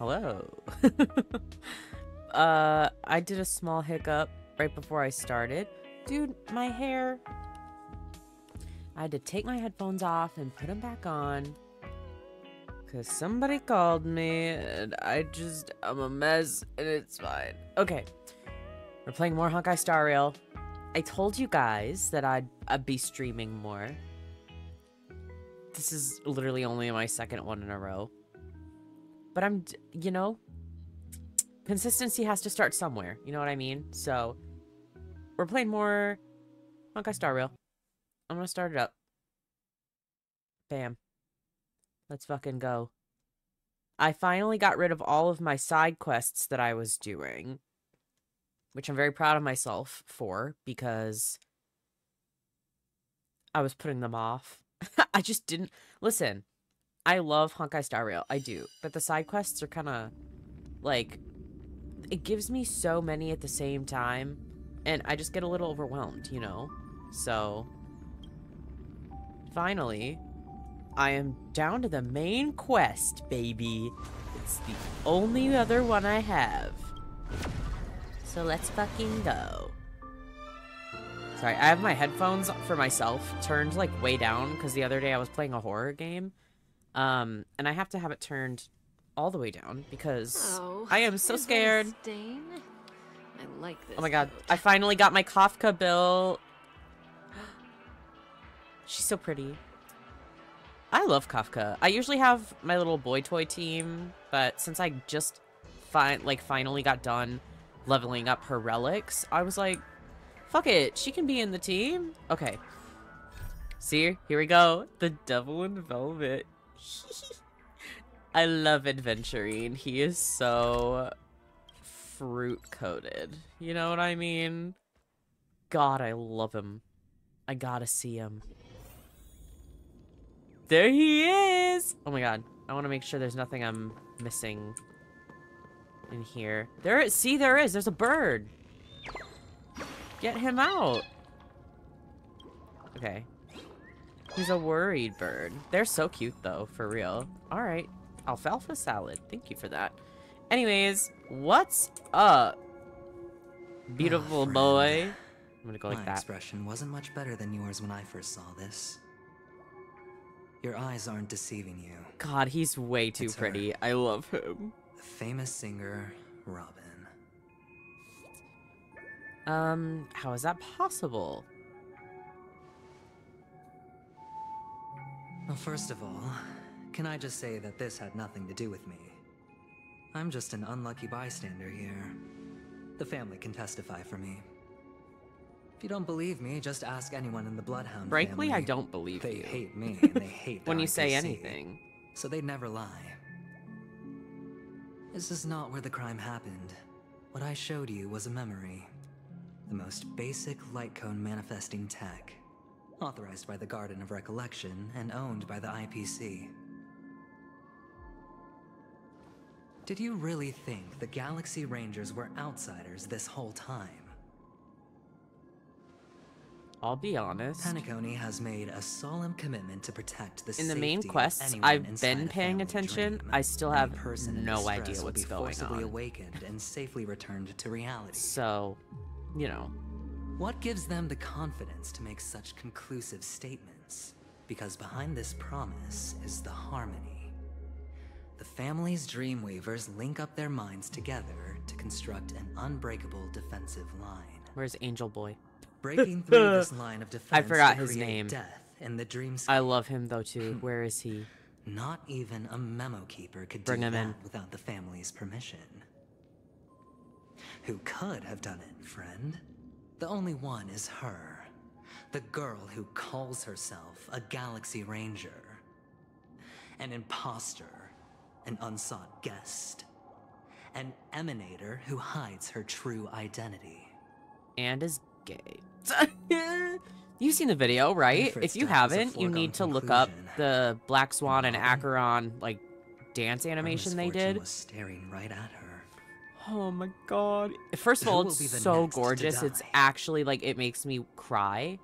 Hello. I did a small hiccup right before I started. Dude, my hair... I had to take my headphones off and put them back on. Because somebody called me, and I'm a mess, and it's fine. Okay. We're playing more Honkai Star Rail. I told you guys that I'd be streaming more. This is literally only my second one in a row. But you know, consistency has to start somewhere. You know what I mean? So, we're playing more Honkai Star Rail. I'm gonna start it up. Bam. Let's fucking go. I finally got rid of all of my side quests that I was doing. Which I'm very proud of myself for, because I was putting them off. I just didn't... Listen, I love Honkai Star Rail. I do. But the side quests are kind of, like... It gives me so many at the same time. And I just get a little overwhelmed, you know? So... Finally, I am down to the main quest, baby. It's the only other one I have. So let's fucking go. Sorry, I have my headphones for myself turned like way down because the other day I was playing a horror game. And I have to have it turned all the way down because I am so scared. I like this. Oh my god, I finally got my Kafka bill. She's so pretty. I love Kafka. I usually have my little boy toy team, but since I just finally got done leveling up her relics, I was like, fuck it, she can be in the team. Okay. See, here we go. The Devil in Velvet. I love Adventurine. He is so fruit-coated. You know what I mean? God, I love him. I gotta see him. There he is! Oh my god. I want to make sure there's nothing I'm missing in here. See, there is. There's a bird. Get him out. Okay. He's a worried bird. They're so cute, though, for real. All right. Alfalfa salad. Thank you for that. Anyways, what's up, beautiful boy? I'm gonna go like that. My expression wasn't much better than yours when I first saw this. Your eyes aren't deceiving you. God, he's way too pretty. I love him. The famous singer, Robin. How is that possible? Well, first of all, can I just say that this had nothing to do with me? I'm just an unlucky bystander here. The family can testify for me. If you don't believe me, just ask anyone in the Bloodhound Frankly, family. I don't believe they you. They hate me, and they hate the when you say IPC, anything. So they'd never lie. This is not where the crime happened. What I showed you was a memory. The most basic light cone manifesting tech. Authorized by the Garden of Recollection and owned by the IPC. Did you really think the Galaxy Rangers were outsiders this whole time? I'll be honest. Penacony has made a solemn commitment to protect the in the main safety of quests anyone I've inside been a paying family attention, dream. I still Any have person in no distress idea will what's be going forcibly on. awakened and safely returned to reality. So, you know. What gives them the confidence to make such conclusive statements? Because behind this promise is the harmony. The family's Dreamweavers link up their minds together to construct an unbreakable defensive line. Where's Angel Boy? Breaking through this line of defense I forgot to his create name. Death in the dreamscape. I love him though too. Where is he? Not even a memo keeper could Bring do him that in. without the family's permission. Who could have done it, friend? The only one is her. The girl who calls herself a Galaxy Ranger. An imposter. An unsought guest. An emanator who hides her true identity. And is gay. You've seen the video, right? If you haven't, you need to look up the Black Swan and Acheron like dance animation they did. Was staring right at her. Oh my god. First of all, it's so gorgeous. It's actually like it makes me cry.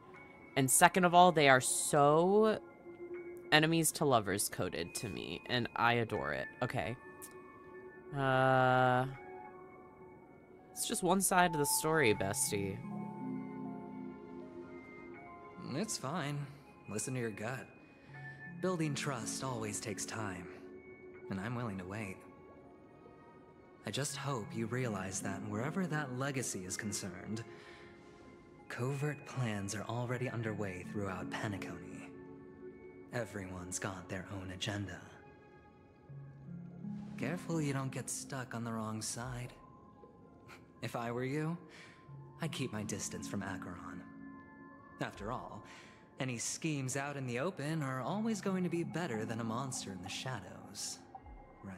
And second of all, they are so enemies to lovers coded to me, and I adore it. Okay. It's just one side of the story, bestie. It's fine. Listen to your gut. Building trust always takes time, and I'm willing to wait. I just hope you realize that wherever that legacy is concerned, covert plans are already underway throughout Penacony. Everyone's got their own agenda. Careful you don't get stuck on the wrong side. If I were you, I'd keep my distance from Acheron. After all, any schemes out in the open are always going to be better than a monster in the shadows, right?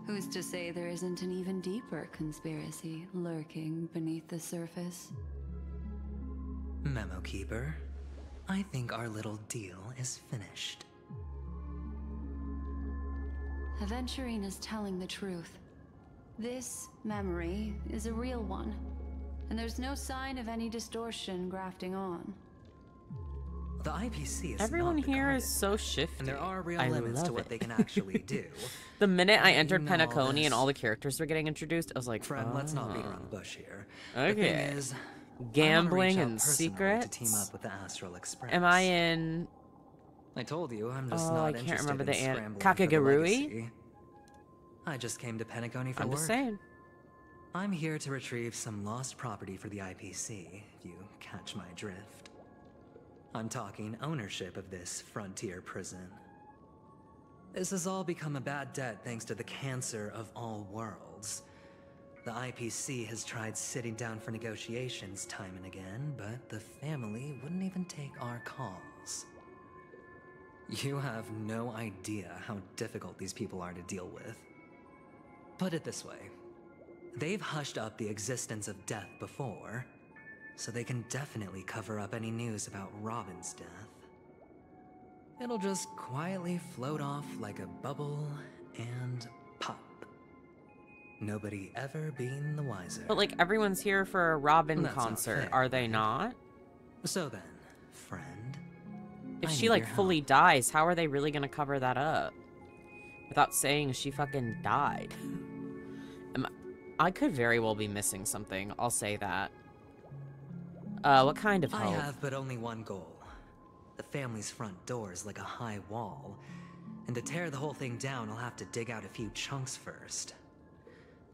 Who's to say there isn't an even deeper conspiracy lurking beneath the surface? Memo Keeper, I think our little deal is finished. Aventurine is telling the truth. This memory is a real one, and there's no sign of any distortion grafting on. The IPC is Everyone not here guarded, is so shifty. and there are real I limits to love what it. they can actually do. The minute I You entered know all Penacony and this. all the characters were getting introduced, I was like, Friend, let's not beat "Oh." around the bush here. Okay. The thing is, Gambling I wanna reach out and personally secrets? to team up with the Astral Express. Am I in... I told you, I'm just Oh, not I can't interested remember in the scrambling for the Kakagurui? legacy. I just came to Penacony for I'm work. just saying. I'm here to retrieve some lost property for the IPC, if you catch my drift. I'm talking ownership of this frontier prison. This has all become a bad debt thanks to the cancer of all worlds. The IPC has tried sitting down for negotiations time and again, but the family wouldn't even take our calls. You have no idea how difficult these people are to deal with. Put it this way. They've hushed up the existence of death before, so they can definitely cover up any news about Robin's death. It'll just quietly float off like a bubble and pop. Nobody ever being the wiser. But, like, everyone's here for a Robin That's not concert. fair, Are they right? not? So then, friend, If I she, need like, your fully help. dies, how are they really gonna cover that up? Without saying she fucking died. I could very well be missing something. I'll say that. What kind of I hope? have but only one goal. The family's front door is like a high wall, and to tear the whole thing down, I'll have to dig out a few chunks first.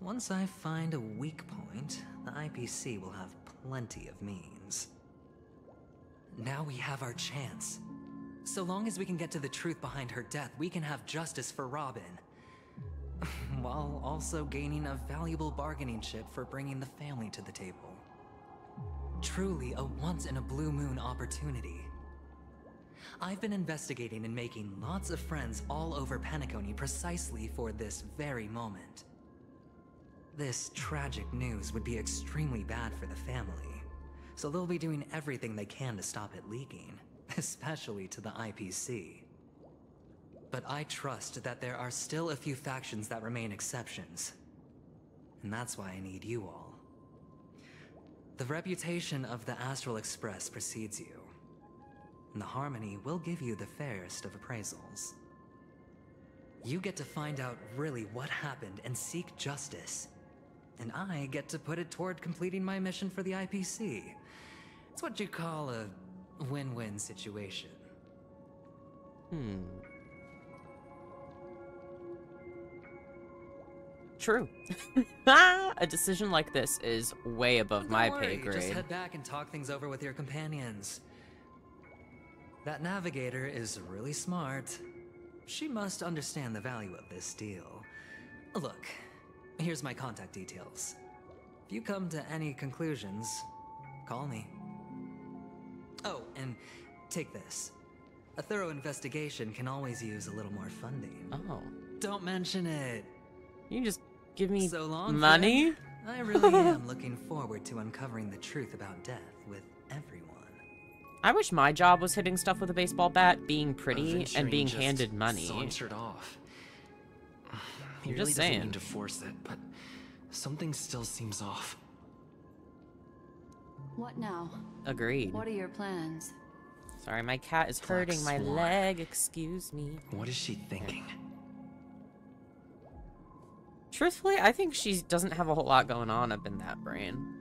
Once I find a weak point, the IPC will have plenty of means. Now we have our chance. So long as we can get to the truth behind her death, we can have justice for Robin. While also gaining a valuable bargaining chip for bringing the family to the table. Truly a once-in-a-blue-moon opportunity. I've been investigating and making lots of friends all over Penacony precisely for this very moment. This tragic news would be extremely bad for the family, so they'll be doing everything they can to stop it leaking, especially to the IPC. But I trust that there are still a few factions that remain exceptions. And that's why I need you all. The reputation of the Astral Express precedes you. And the Harmony will give you the fairest of appraisals. You get to find out really what happened and seek justice. And I get to put it toward completing my mission for the IPC. It's what you call a win-win situation. True. A decision like this is way above Don't my worry, pay grade. Just head back and talk things over with your companions. That navigator is really smart. She must understand the value of this deal. Look, here's my contact details. If you come to any conclusions, call me. Oh, and take this. A thorough investigation can always use a little more funding. Oh. Don't mention it. You just give me So long, money? friend. I really am looking forward to uncovering the truth about death with everyone. I wish my job was hitting stuff with a baseball bat, being pretty, and Aventurine being just handed money. sauntered off. He I'm really just doesn't saying. mean to force it, but something still seems off. What now? Agreed. What are your plans? Sorry, my cat is hurting my Swore. leg. Excuse me. What is she thinking? Truthfully, I think she doesn't have a whole lot going on up in that brain.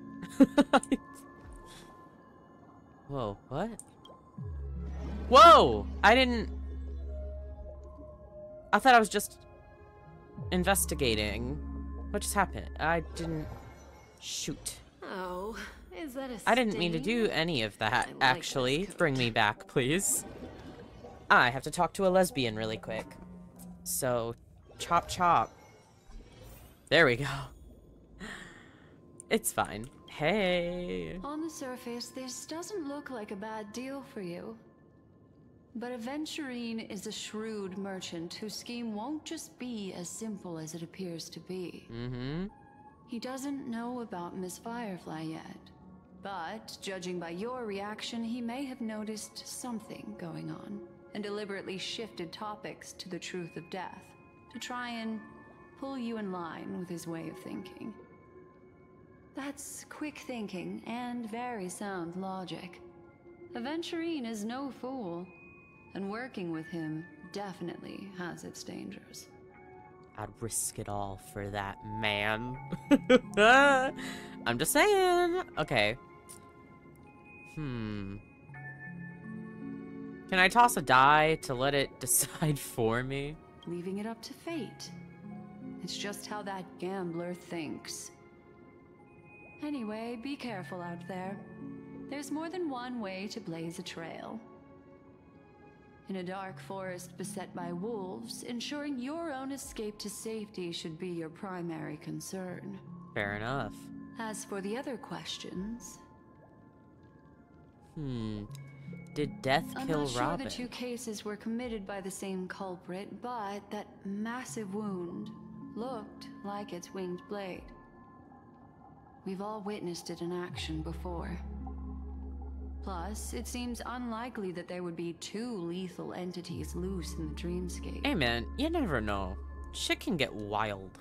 Whoa, what? Whoa! I thought I was just investigating. What just happened? I didn't... Shoot. Oh, is that a I didn't mean to stain? do any of that, I like actually. this coat. Bring me back, please. I have to talk to a lesbian really quick. So, chop chop. There we go. It's fine. Hey. On the surface, this doesn't look like a bad deal for you. But Aventurine is a shrewd merchant whose scheme won't just be as simple as it appears to be. Mm-hmm. He doesn't know about Miss Firefly yet. But, judging by your reaction, he may have noticed something going on and deliberately shifted topics to the truth of death to try and pull you in line with his way of thinking. That's quick thinking and very sound logic. Aventurine is no fool, and working with him definitely has its dangers. I'd risk it all for that man. I'm just saying. Okay. Can I toss a die to let it decide for me? Leaving it up to fate. It's just how that gambler thinks. Anyway, be careful out there. There's more than one way to blaze a trail. In a dark forest beset by wolves, ensuring your own escape to safety should be your primary concern. Fair enough. As for the other questions... Did death I'm kill not sure Robin? the two cases were committed by the same culprit, but that massive wound looked like its winged blade. We've all witnessed it in action before. Plus, it seems unlikely that there would be two lethal entities loose in the dreamscape. Hey man, you never know. Shit can get wild.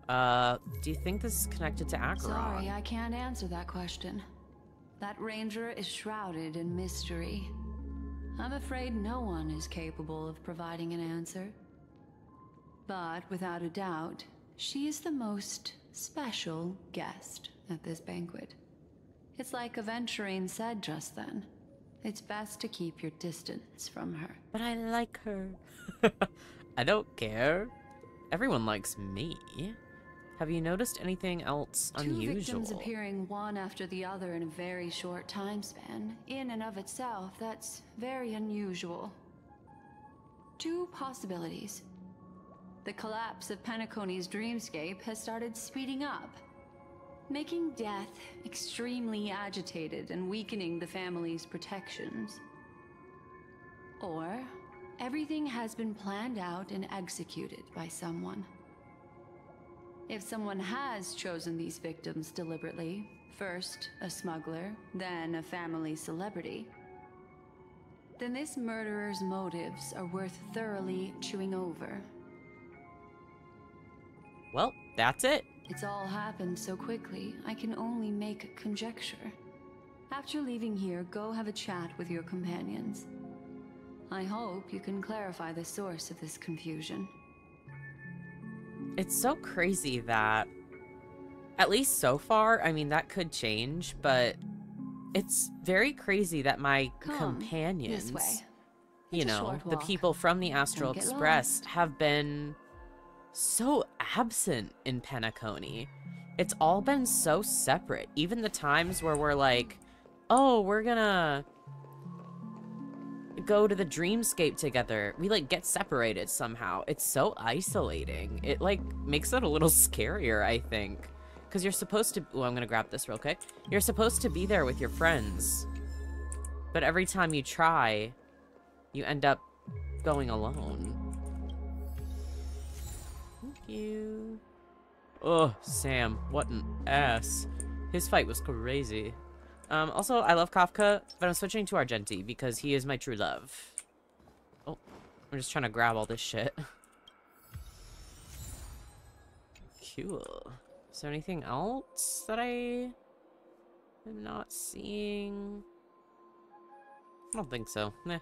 Do you think this is connected to Acheron? Sorry, I can't answer that question. That ranger is shrouded in mystery. I'm afraid no one is capable of providing an answer. But without a doubt, she is the most special guest at this banquet. It's like Aventurine said just then. It's best to keep your distance from her. But I like her. I don't care. Everyone likes me. Have you noticed anything else unusual? Two victims appearing one after the other in a very short time span, in and of itself, that's very unusual. Two possibilities. The collapse of Penacony's dreamscape has started speeding up, making death extremely agitated and weakening the family's protections. Or, everything has been planned out and executed by someone. If someone has chosen these victims deliberately, first a smuggler, then a family celebrity, then this murderer's motives are worth thoroughly chewing over. Well, that's it. It's all happened so quickly, I can only make conjecture. After leaving here, go have a chat with your companions. I hope you can clarify the source of this confusion. It's so crazy that, at least so far, I mean, that could change, but it's very crazy that my companions, this way. you It's a know, short the walk. people from the Astral Don't get Express have been so absent in Penacony. It's all been so separate. Even the times where we're like, oh, we're gonna go to the dreamscape together, we like get separated somehow. It's so isolating. It like makes it a little scarier, I think, because you're supposed to... Oh, I'm gonna grab this real quick. You're supposed to be there with your friends, but every time you try, you end up going alone. Thank you. Oh, Sam, what an ass. His fight was crazy. Also, I love Kafka, but I'm switching to Argenti because he is my true love. Oh, I'm just trying to grab all this shit. Cool. Is there anything else that I am not seeing? I don't think so. Nah.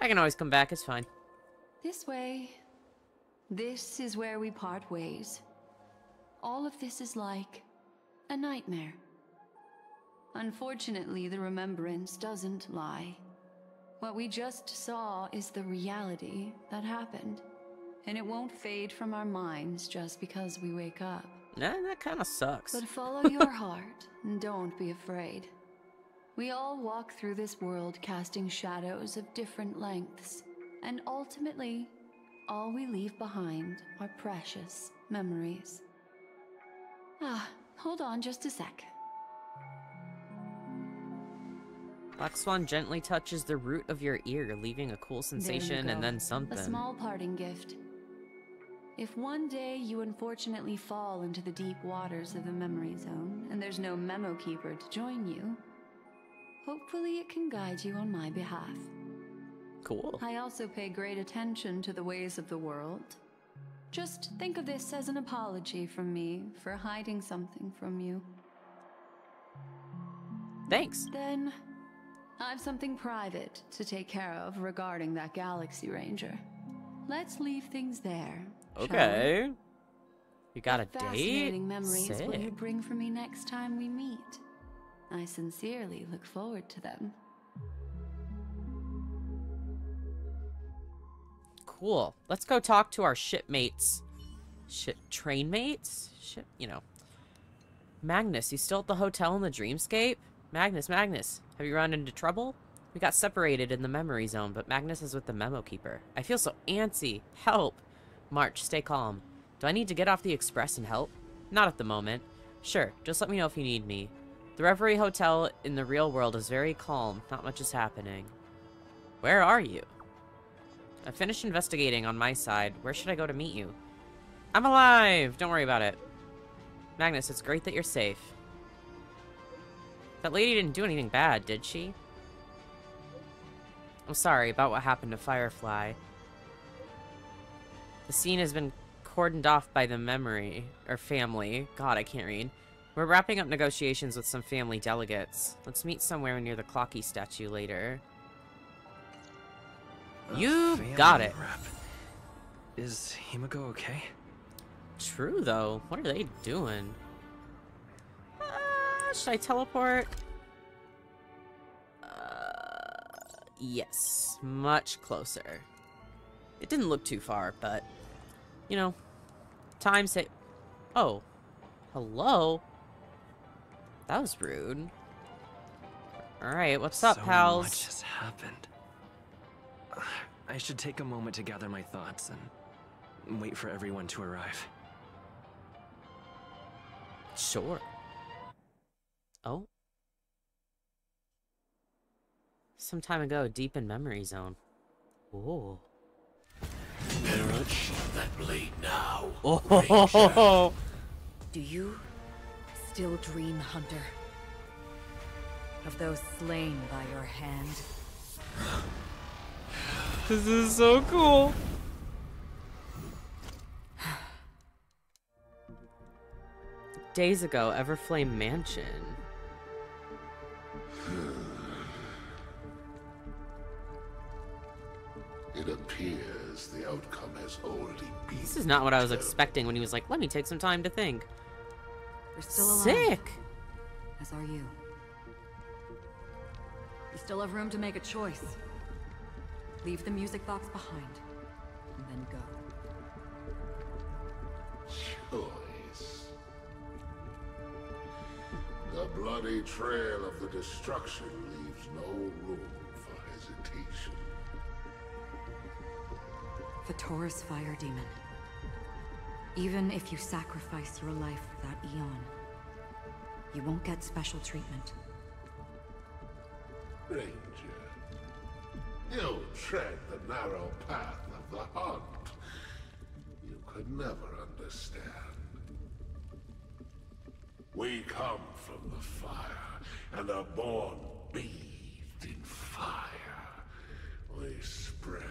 I can always come back, it's fine. This way. This is where we part ways. all of this is like a nightmare. Unfortunately, the remembrance doesn't lie. What we just saw is the reality that happened, and it won't fade from our minds just because we wake up. Nah, that kind of sucks. But follow your heart and don't be afraid. We all walk through this world casting shadows of different lengths, and ultimately, all we leave behind are precious memories. Hold on just a sec. Black Swan gently touches the root of your ear, leaving a cool sensation and then something. A small parting gift. If one day you unfortunately fall into the deep waters of the memory zone, and there's no memo keeper to join you, hopefully it can guide you on my behalf. Cool. I also pay great attention to the ways of the world. Just think of this as an apology from me for hiding something from you. Thanks. Then, I've something private to take care of regarding that Galaxy Ranger. Let's leave things there. Okay. You got a What date? fascinating memories will you Sick. bring for me next time we meet? I sincerely look forward to them. Cool. Let's go talk to our shipmates. Train mates? Magnus, you still at the hotel in the dreamscape? Magnus, have you run into trouble? We got separated in the memory zone, but Magnus is with the memo keeper. I feel so antsy. Help! March, stay calm. Do I need to get off the express and help? Not at the moment. Sure, just let me know if you need me. The Reverie Hotel in the real world is very calm. Not much is happening. Where are you? I finished investigating on my side. Where should I go to meet you? I'm alive! Don't worry about it. Magnus, it's great that you're safe. That lady didn't do anything bad, did she? I'm sorry about what happened to Firefly. The scene has been cordoned off by the family. God, I can't read. We're wrapping up negotiations with some family delegates. Let's meet somewhere near the Clocky statue later. You got it. Rep. Is Himiko okay? True, though. What are they doing? Should I teleport? Yes. Much closer. It didn't look too far, but... You know. Time say... Oh. Hello? That was rude. Alright, what's up, pals? So much has happened. I should take a moment to gather my thoughts and wait for everyone to arrive. Sure. Oh. Some time ago, deep in memory zone. Ooh. Mirage that blade now. Oh. Do you still dream, Hunter? Of those slain by your hand? This is so cool. Days ago, Everflame Mansion. It appears the outcome has already been. This is not what I was expecting when he was like, let me take some time to think. You're still alive. Sick. As are you. You still have room to make a choice. Leave the music box behind, and then go. Choice. The bloody trail of the destruction leaves no room for hesitation. The Taurus Fire Demon. Even if you sacrifice your life for that Eon, you won't get special treatment. Ranger, you tread the narrow path of the hunt. You could never understand. We come from the fire, and are born bathed in fire. We spread,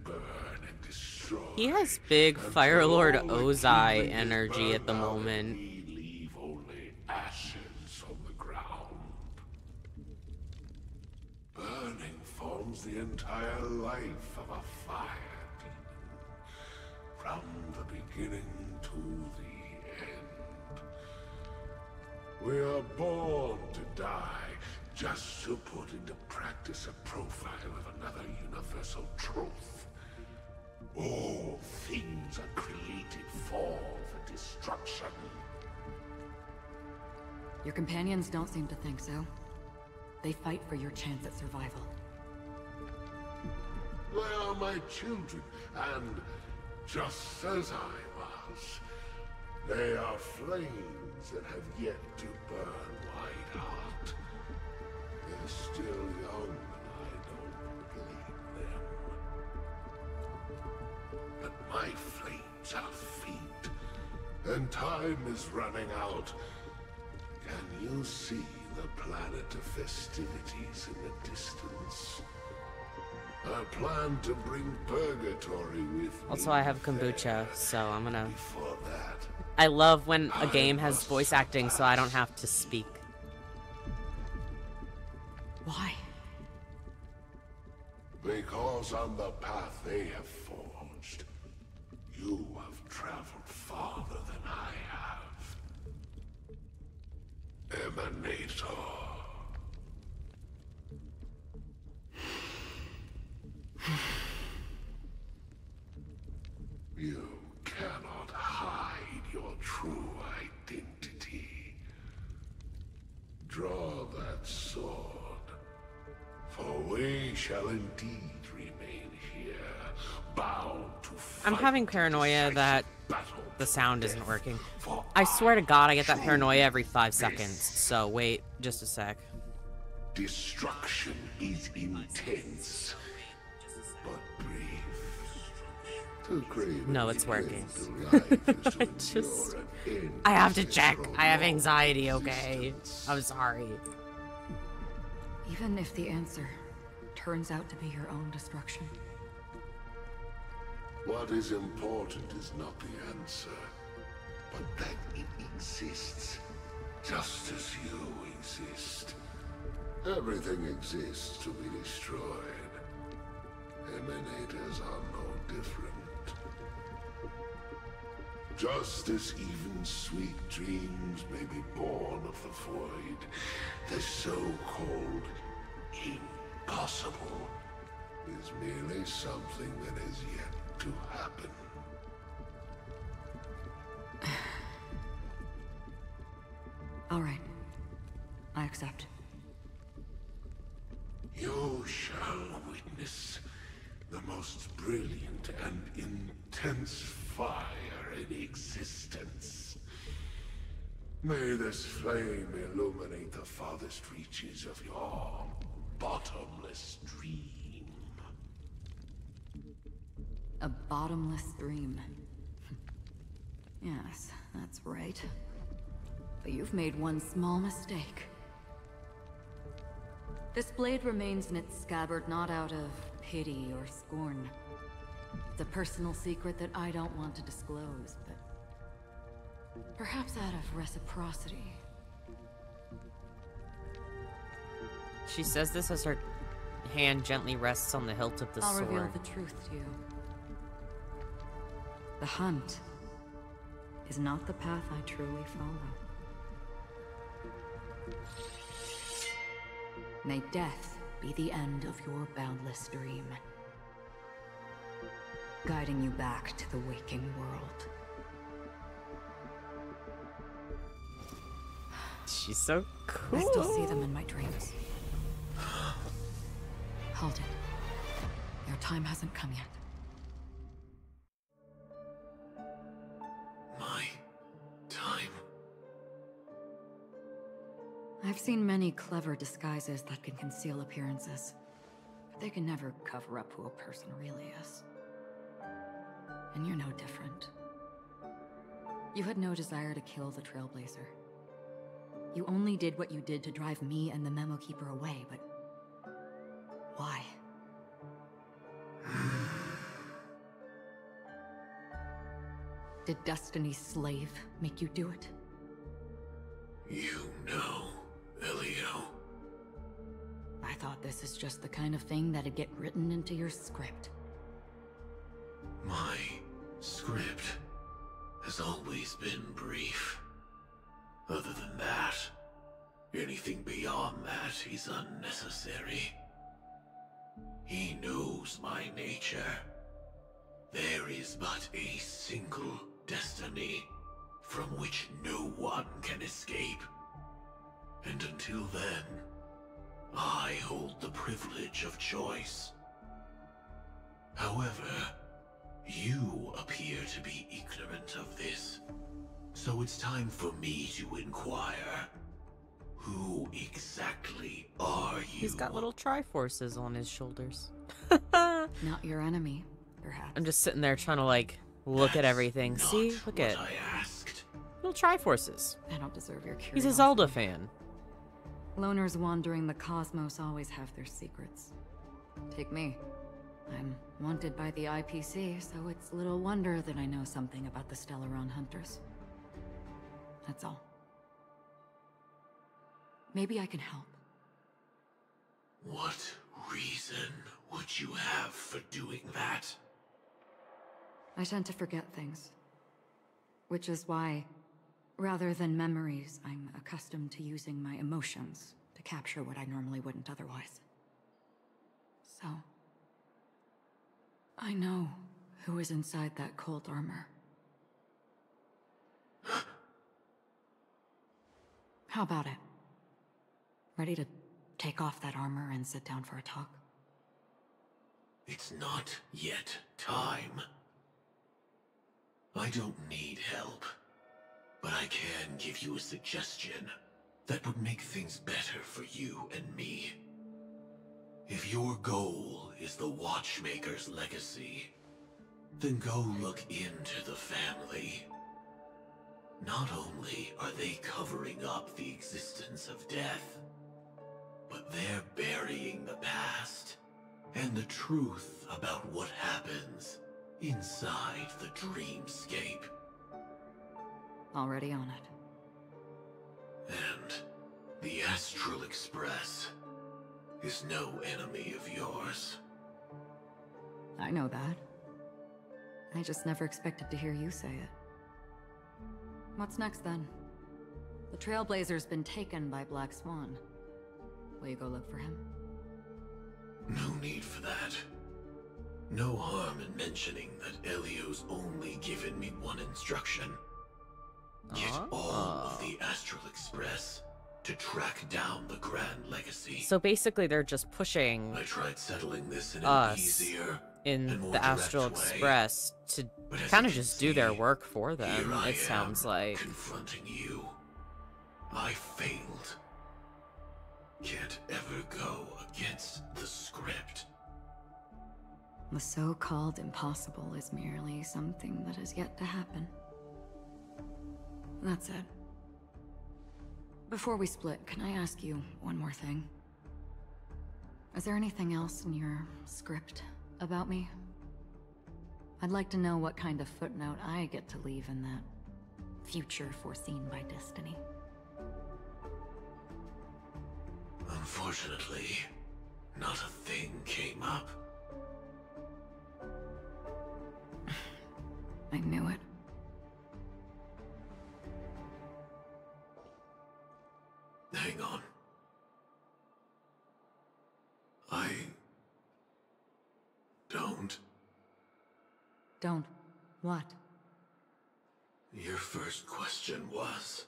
burn, and destroy. He has big Fire Lord Until all the Ozai kindling is energy at the burned out and moment. we leave only ashes on the ground. Burning forms the entire life of a fire demon. From the beginning to the end. We are born to die, just to put into practice a profile of another universal truth. All things are created for the destruction. Your companions don't seem to think so. They fight for your chance at survival. They are my children, and just as I was, they are flames that have yet to burn white hot. They're still young, and I don't blame them. But my flames are faint, and time is running out. Can you see the planet of festivities in the distance? I plan to bring purgatory with Also, me I have there. kombucha, so I'm gonna... Before that, I love when a I game has must voice acting so I don't surpass. have to speak. Why? because on the path they have forged, you have traveled farther than I have. Emanator. You cannot hide your true identity. Draw that sword, for we shall indeed remain here, bound to fight I'm having paranoia the that decisive battle the to sound isn't death. working. For I swear to God, I get that true paranoia every 5 this seconds. So wait just a sec. Destruction is intense, but brief. To crave No, an it's working. end to life is to I endure just- an end I have to to check. prolonged I have anxiety, okay? existence. I'm sorry. Even if the answer turns out to be your own destruction. What is important is not the answer, but that it exists, just as you exist. Everything exists to be destroyed. Emanators are no different. Just as even sweet dreams may be born of the void, the so-called impossible is merely something that is yet to happen. All right. I accept. You shall witness the most brilliant and intense fire in existence. May this flame illuminate the farthest reaches of your bottomless dream. A bottomless dream. Yes, that's right. But you've made one small mistake. This blade remains in its scabbard not out of pity or scorn. It's a personal secret that I don't want to disclose, but perhaps out of reciprocity. She says this as her hand gently rests on the hilt of the I'll sword. reveal the truth to you. The hunt is not the path I truly follow. May death be the end of your boundless dream, guiding you back to the waking world. She's so cool. I still see them in my dreams. Hold it. Your time hasn't come yet. My time. I've seen many clever disguises that can conceal appearances, but they can never cover up who a person really is. And you're no different. You had no desire to kill the Trailblazer. You only did what you did to drive me and the Memo Keeper away, but why? Did Destiny's slave make you do it? You know, Elio. I thought this is just the kind of thing that'd get written into your script. My script has always been brief. Other than that, Anything beyond that is unnecessary. He knows my nature. There is but a single destiny from which no one can escape. And until then, I hold the privilege of choice. However, you appear to be ignorant of this, so it's time for me to inquire. Who exactly are you? He's got little Triforces on his shoulders. Not your enemy, perhaps. I'm just sitting there trying to, like, look at everything. Not See? Look what at I asked. little Triforces. I don't deserve your curiosity. He's a Zelda fan. Loners wandering the cosmos always have their secrets. Take me. I'm wanted by the IPC, so it's little wonder that I know something about the Stellaron Hunters. That's all. Maybe I can help. What reason would you have for doing that? I tend to forget things. Which is why, rather than memories, I'm accustomed to using my emotions to capture what I normally wouldn't otherwise. So, I know who is inside that cold armor. How about it? Ready to take off that armor and sit down for a talk? It's not yet time. I don't need help, but I can give you a suggestion that would make things better for you and me. If your goal is the Watchmaker's legacy, then go look into the family. Not only are they covering up the existence of death, but they're burying the past and the truth about what happens inside the dreamscape. Already on it. And the Astral Express is no enemy of yours. I know that. I just never expected to hear you say it. What's next then? The Trailblazer's been taken by Black Swan. Will you go look for him? No need for that. No harm in mentioning that Elio's only given me one instruction. Get all of the Astral Express to track down the Grand Legacy. So basically, they're just pushing I tried settling this in an us easier in and more the direct Astral way. Express to But as kind you of can just do their see, work for Here them, I it sounds am, like. confronting you. I failed. Can't ever go against the script. The so-called impossible is merely something that has yet to happen. That's it. Before we split, can I ask you one more thing? Is there anything else in your script about me? I'd like to know what kind of footnote I get to leave in that future foreseen by destiny. Unfortunately, not a thing came up. I knew it. Hang on. I don't. Don't. What? Your first question was,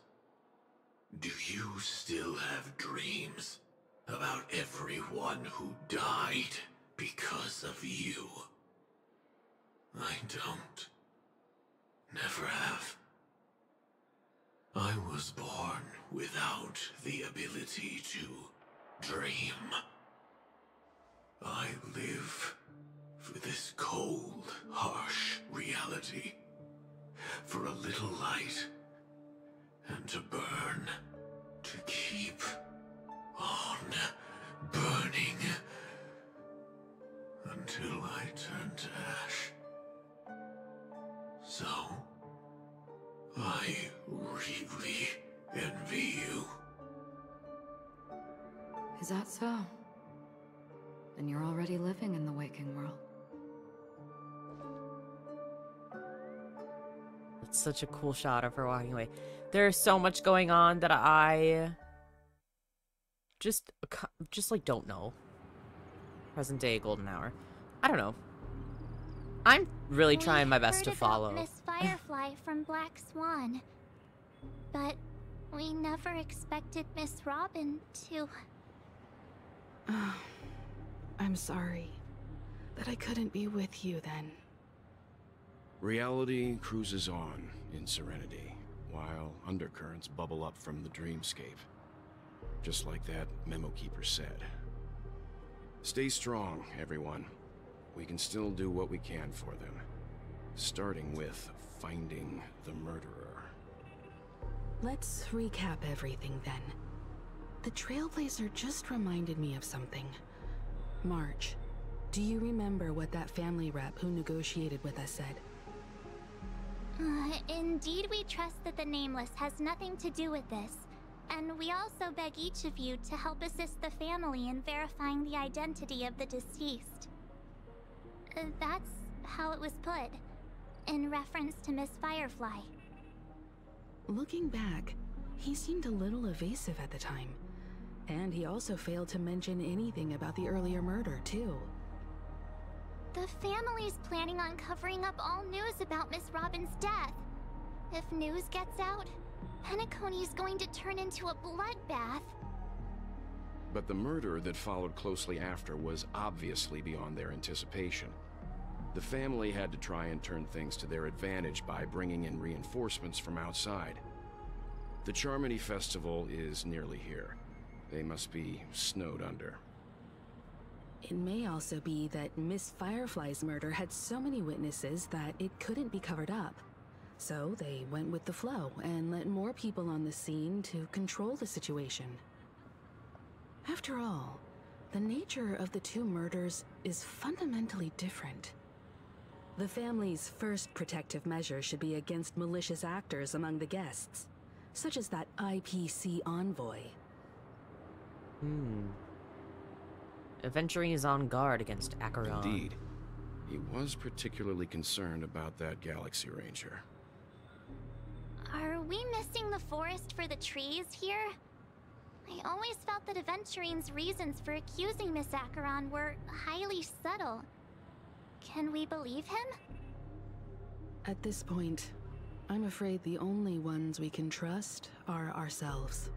do you still have dreams about everyone who died because of you? I don't. Never have. I was born without the ability to dream. I live for this cold, harsh reality. For a little light, and to burn, to keep on burning, until I turn to ash. So, I really envy you. Is that so? Then you're already living in the waking world. It's such a cool shot of her walking away. There's so much going on that I just like don't know. Present day golden hour. I don't know. I'm really trying my best to follow. Miss Firefly from Black Swan, but we never expected Miss Robin to. I'm sorry that I couldn't be with you then. Reality cruises on in serenity, while undercurrents bubble up from the dreamscape. Just like that memo keeper said. Stay strong, everyone. We can still do what we can for them. Starting with finding the murderer. Let's recap everything then. The Trailblazer just reminded me of something. March, do you remember what that family rep who negotiated with us said? Indeed, we trust that the Nameless has nothing to do with this. And we also beg each of you to help assist the family in verifying the identity of the deceased. That's how it was put, in reference to Miss Firefly. Looking back, he seemed a little evasive at the time. And he also failed to mention anything about the earlier murder, too. The family's planning on covering up all news about Miss Robin's death. If news gets out, Penacony's going to turn into a bloodbath. But the murder that followed closely after was obviously beyond their anticipation. The family had to try and turn things to their advantage by bringing in reinforcements from outside. The Charmony Festival is nearly here. They must be snowed under. It may also be that Miss Firefly's murder had so many witnesses that it couldn't be covered up. So they went with the flow and let more people on the scene to control the situation. After all, the nature of the two murders is fundamentally different. The family's first protective measure should be against malicious actors among the guests, such as that IPC envoy. Aventurine is on guard against Acheron. Indeed. He was particularly concerned about that Galaxy Ranger. Are we missing the forest for the trees here? I always felt that Aventurine's reasons for accusing Miss Acheron were highly subtle. Can we believe him? At this point, I'm afraid the only ones we can trust are ourselves.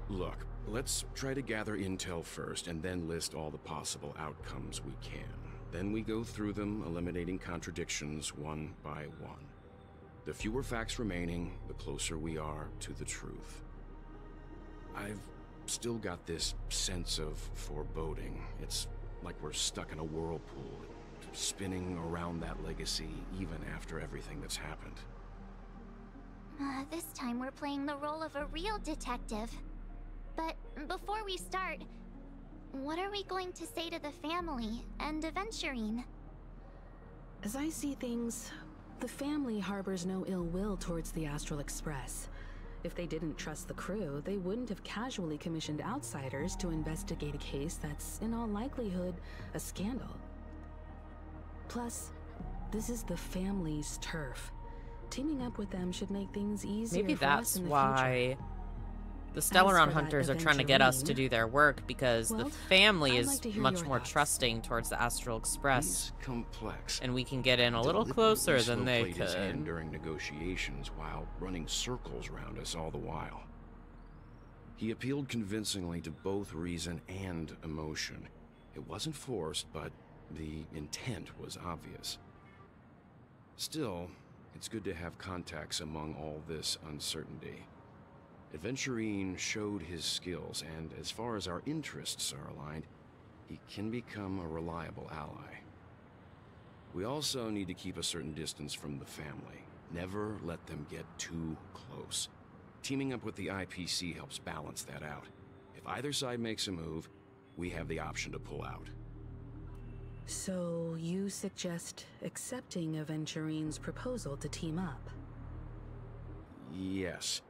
Look, let's try to gather intel first and then list all the possible outcomes we can. Then we go through them, eliminating contradictions one by one. The fewer facts remaining, the closer we are to the truth. I've still got this sense of foreboding. It's like we're stuck in a whirlpool, spinning around that legacy even after everything that's happened. This time we're playing the role of a real detective. But before we start, what are we going to say to the family and Aventurine? As I see things, the family harbors no ill will towards the Astral Express. If they didn't trust the crew, they wouldn't have casually commissioned outsiders to investigate a case that's, in all likelihood, a scandal. Plus, this is the family's turf. Teaming up with them should make things easier Maybe for us that's in the why future. the Stellaron that hunters are trying to get us to Aventurine, do their work, because the well, family I'd is like to hear much your more thoughts. trusting towards the Astral Express, He's complex. and we can get in a little Deliberately closer than they slow-played his hand could. during negotiations while running circles around us all the while. He appealed convincingly to both reason and emotion. It wasn't forced, but the intent was obvious. Still, it's good to have contacts among all this uncertainty. Aventurine showed his skills, and as far as our interests are aligned, he can become a reliable ally. We also need to keep a certain distance from the family. Never let them get too close. Teaming up with the IPC helps balance that out. If either side makes a move, we have the option to pull out. So, you suggest accepting Aventurine's proposal to team up? Yes.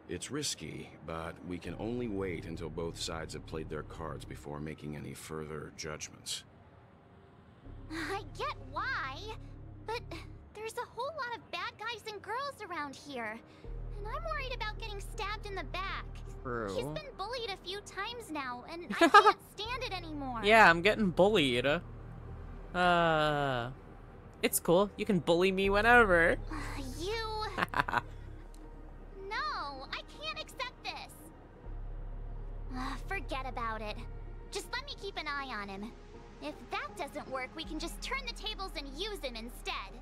It's risky, but we can only wait until both sides have played their cards before making any further judgments. I get why, but there's a whole lot of bad guys and girls around here. And I'm worried about getting stabbed in the back. True. He's been bullied a few times now, and I can't stand it anymore. Yeah, I'm getting bullied. It's cool. You can bully me whenever. You... No, I can't accept this. Forget about it. Just let me keep an eye on him. If that doesn't work, we can just turn the tables and use him instead.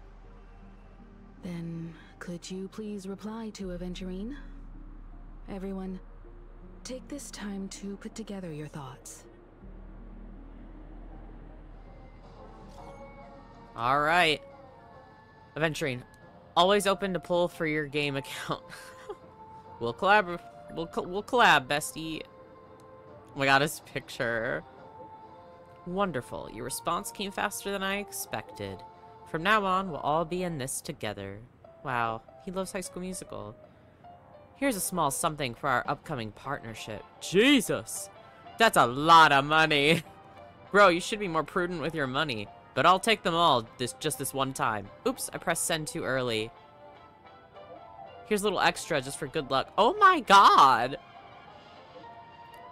Then, could you please reply to Aventurine? Everyone, take this time to put together your thoughts. All right. Aventurine, always open to pull for your game account. We'll collab. We'll collab, bestie. Oh my god, his picture. Wonderful. Your response came faster than I expected. From now on, we'll all be in this together. Wow, he loves High School Musical. Here's a small something for our upcoming partnership. Jesus! That's a lot of money! Bro, you should be more prudent with your money. But I'll take them all just this one time. Oops, I pressed send too early. Here's a little extra just for good luck. Oh my god!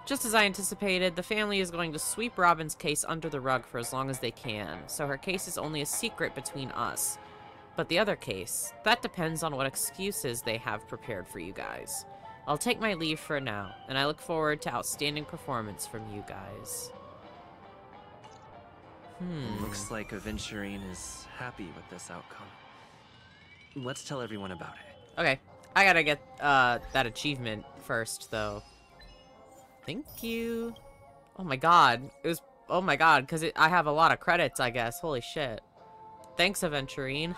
Just as I anticipated, the family is going to sweep Robin's case under the rug for as long as they can, so her case is only a secret between us. But the other case, that depends on what excuses they have prepared for you guys. I'll take my leave for now, and I look forward to outstanding performance from you guys. Looks like Aventurine is happy with this outcome. Let's tell everyone about it. Okay, I gotta get that achievement first, though. Thank you. Oh my god. It was... Oh my god, because I have a lot of credits, I guess. Holy shit. Thanks, Aventurine.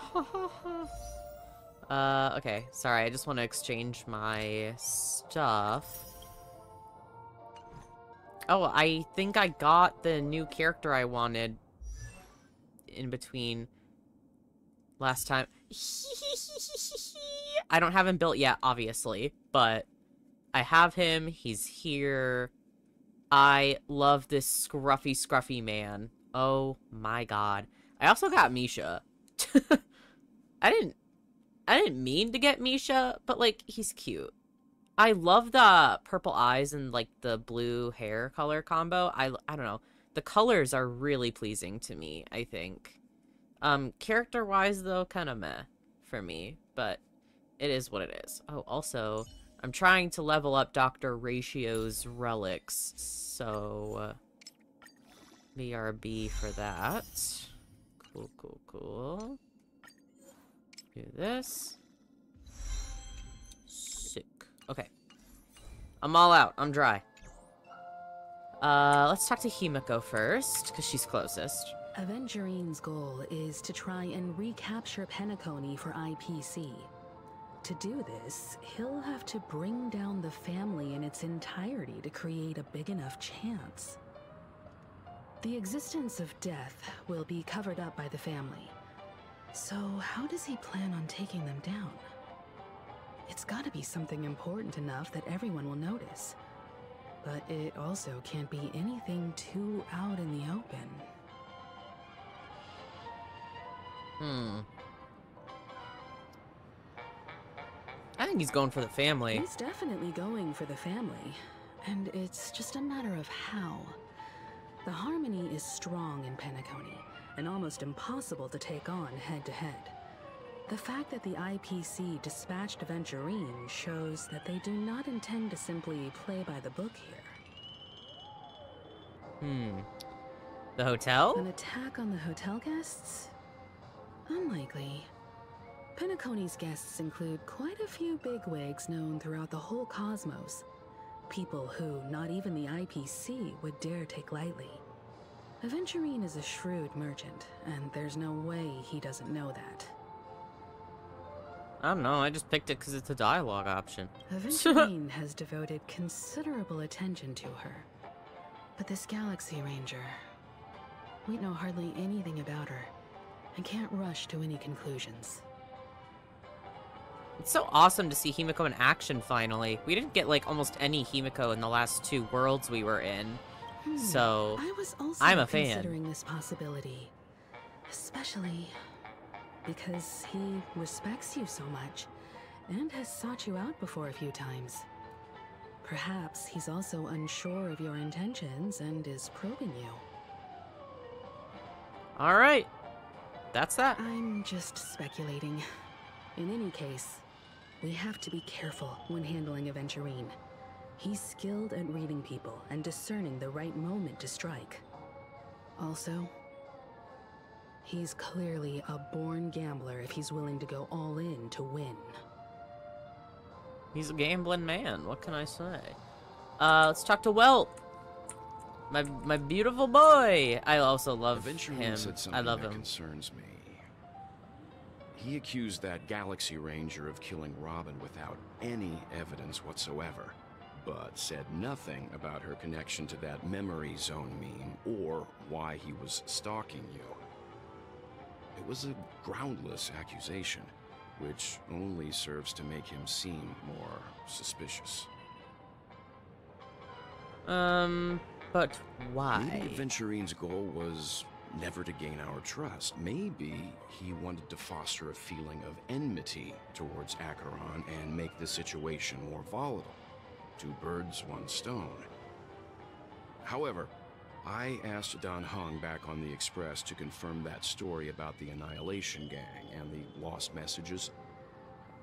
Okay. Sorry, I just want to exchange my stuff. Oh, I think I got the new character I wanted in between last time. I don't have him built yet, obviously, but I have him. He's here. I love this scruffy man. Oh my god. I also got Misha. I didn't mean to get Misha, but like he's cute. I love the purple eyes and like the blue hair color combo. I don't know. The colors are really pleasing to me, I think. Character-wise though, kind of meh for me, but it is what it is. Oh, also, I'm trying to level up Dr. Ratio's relics, so BRB for that. Cool. Do this. Sick. Okay. I'm all out. I'm dry. Let's talk to Himiko first, because she's closest. Aventurine's goal is to try and recapture Penacony for IPC. To do this, he'll have to bring down the family in its entirety to create a big enough chance. The existence of death will be covered up by the family. So how does he plan on taking them down? It's gotta be something important enough that everyone will notice. But it also can't be anything too out in the open. I think he's going for the family. He's definitely going for the family. And it's just a matter of how. The harmony is strong in Penacony, and almost impossible to take on head-to-head. The fact that the IPC dispatched Aventurine shows that they do not intend to simply play by the book here. The hotel? An attack on the hotel guests? Unlikely. Penacony's guests include quite a few bigwigs known throughout the whole cosmos. People who not even the IPC would dare take lightly. Aventurine is a shrewd merchant, and there's no way he doesn't know that. I don't know, I just picked it because it's a dialogue option. Aventurine has devoted considerable attention to her. But this Galaxy Ranger... we know hardly anything about her, and can't rush to any conclusions. It's so awesome to see Himiko in action finally. We didn't get like almost any Himiko in the last 2 worlds we were in. So I was also I'm a fan. considering this possibility. Especially because he respects you so much and has sought you out before a few times. Perhaps he's also unsure of your intentions and is probing you. Alright. That's that. I'm just speculating. In any case, we have to be careful when handling Aventurine. He's skilled at reading people and discerning the right moment to strike. Also, he's clearly a born gambler if he's willing to go all in to win. He's a gambling man. What can I say? Let's talk to Welt. My beautiful boy. I also love him. Said something I love that him. Concerns me. He accused that Galaxy Ranger of killing Robin without any evidence whatsoever, but said nothing about her connection to that memory zone meme or why he was stalking you. It was a groundless accusation, which only serves to make him seem more suspicious. But why? Maybe Aventurine's goal was never to gain our trust. Maybe he wanted to foster a feeling of enmity towards Acheron and make the situation more volatile. Two birds, one stone. However, I asked Dan Heng back on the Express to confirm that story about the Annihilation Gang and the lost messages.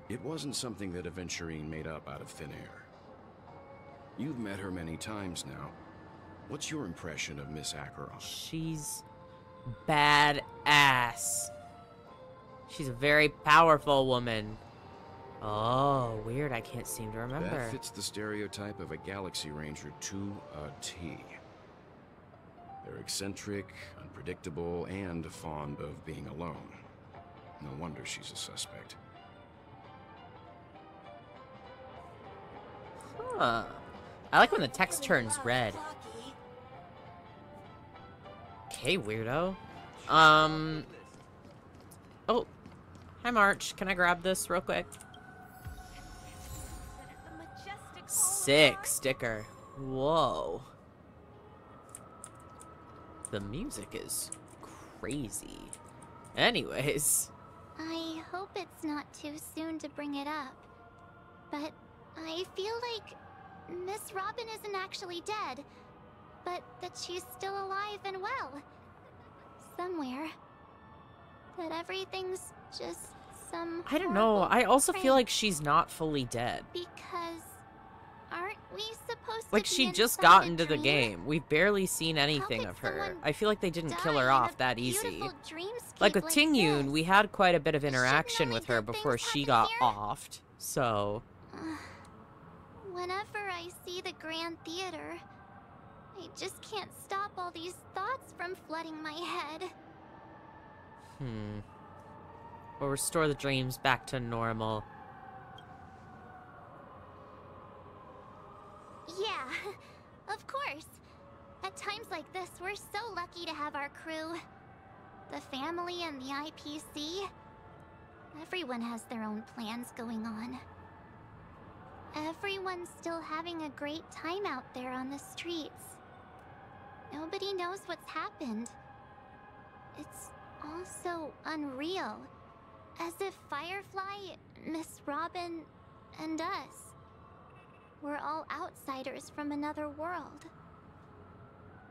It wasn't something that Aventurine made up out of thin air. You've met her many times now. What's your impression of Miss Acheron? She's badass. She's a very powerful woman. Oh, weird. I can't seem to remember. That fits the stereotype of a Galaxy Ranger to a T. They're eccentric, unpredictable, and fond of being alone. No wonder she's a suspect. Huh. I like when the text turns red. Okay, weirdo. Oh. Hi, March. Can I grab this real quick? Sick sticker. Whoa. The music is crazy. Anyways. I hope it's not too soon to bring it up, but I feel like Miss Robin isn't actually dead, but that she's still alive and well. Somewhere. That everything's just some I don't know. I also feel prank. like she's not fully dead. Because aren't we supposed to Like, be she just inside got a into the dream? game. We've barely seen anything could of her. someone I feel like they didn't kill her die in off a that easy. beautiful dreamscape Like with like Tingyun, this? we had quite a bit of Shouldn't interaction only with her good things before she happen got here? offed. So, Whenever I see the Grand Theater, I just can't stop all these thoughts from flooding my head. we'll restore the dreams back to normal. Yeah, of course. At times like this, we're so lucky to have our crew. The family and the IPC. Everyone has their own plans going on. Everyone's still having a great time out there on the streets. Nobody knows what's happened. It's all so unreal. As if Firefly, Miss Robin, and us were all outsiders from another world.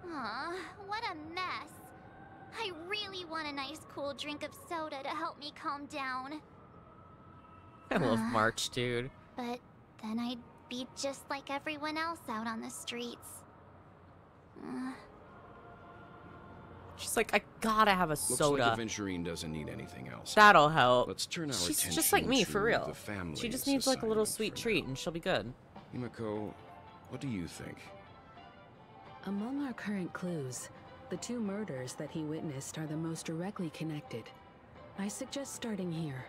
Aw, what a mess. I really want a nice cool drink of soda to help me calm down. I love March, dude. But then I'd be just like everyone else out on the streets. She's like, I gotta have a Looks soda. like Aventurine doesn't need anything else. That'll help. Let's turn our She's attention just like me, to for real. the family She just needs like a little assignment sweet for treat now. and she'll be good. Himiko, what do you think? Among our current clues, the two murders that he witnessed are the most directly connected. I suggest starting here.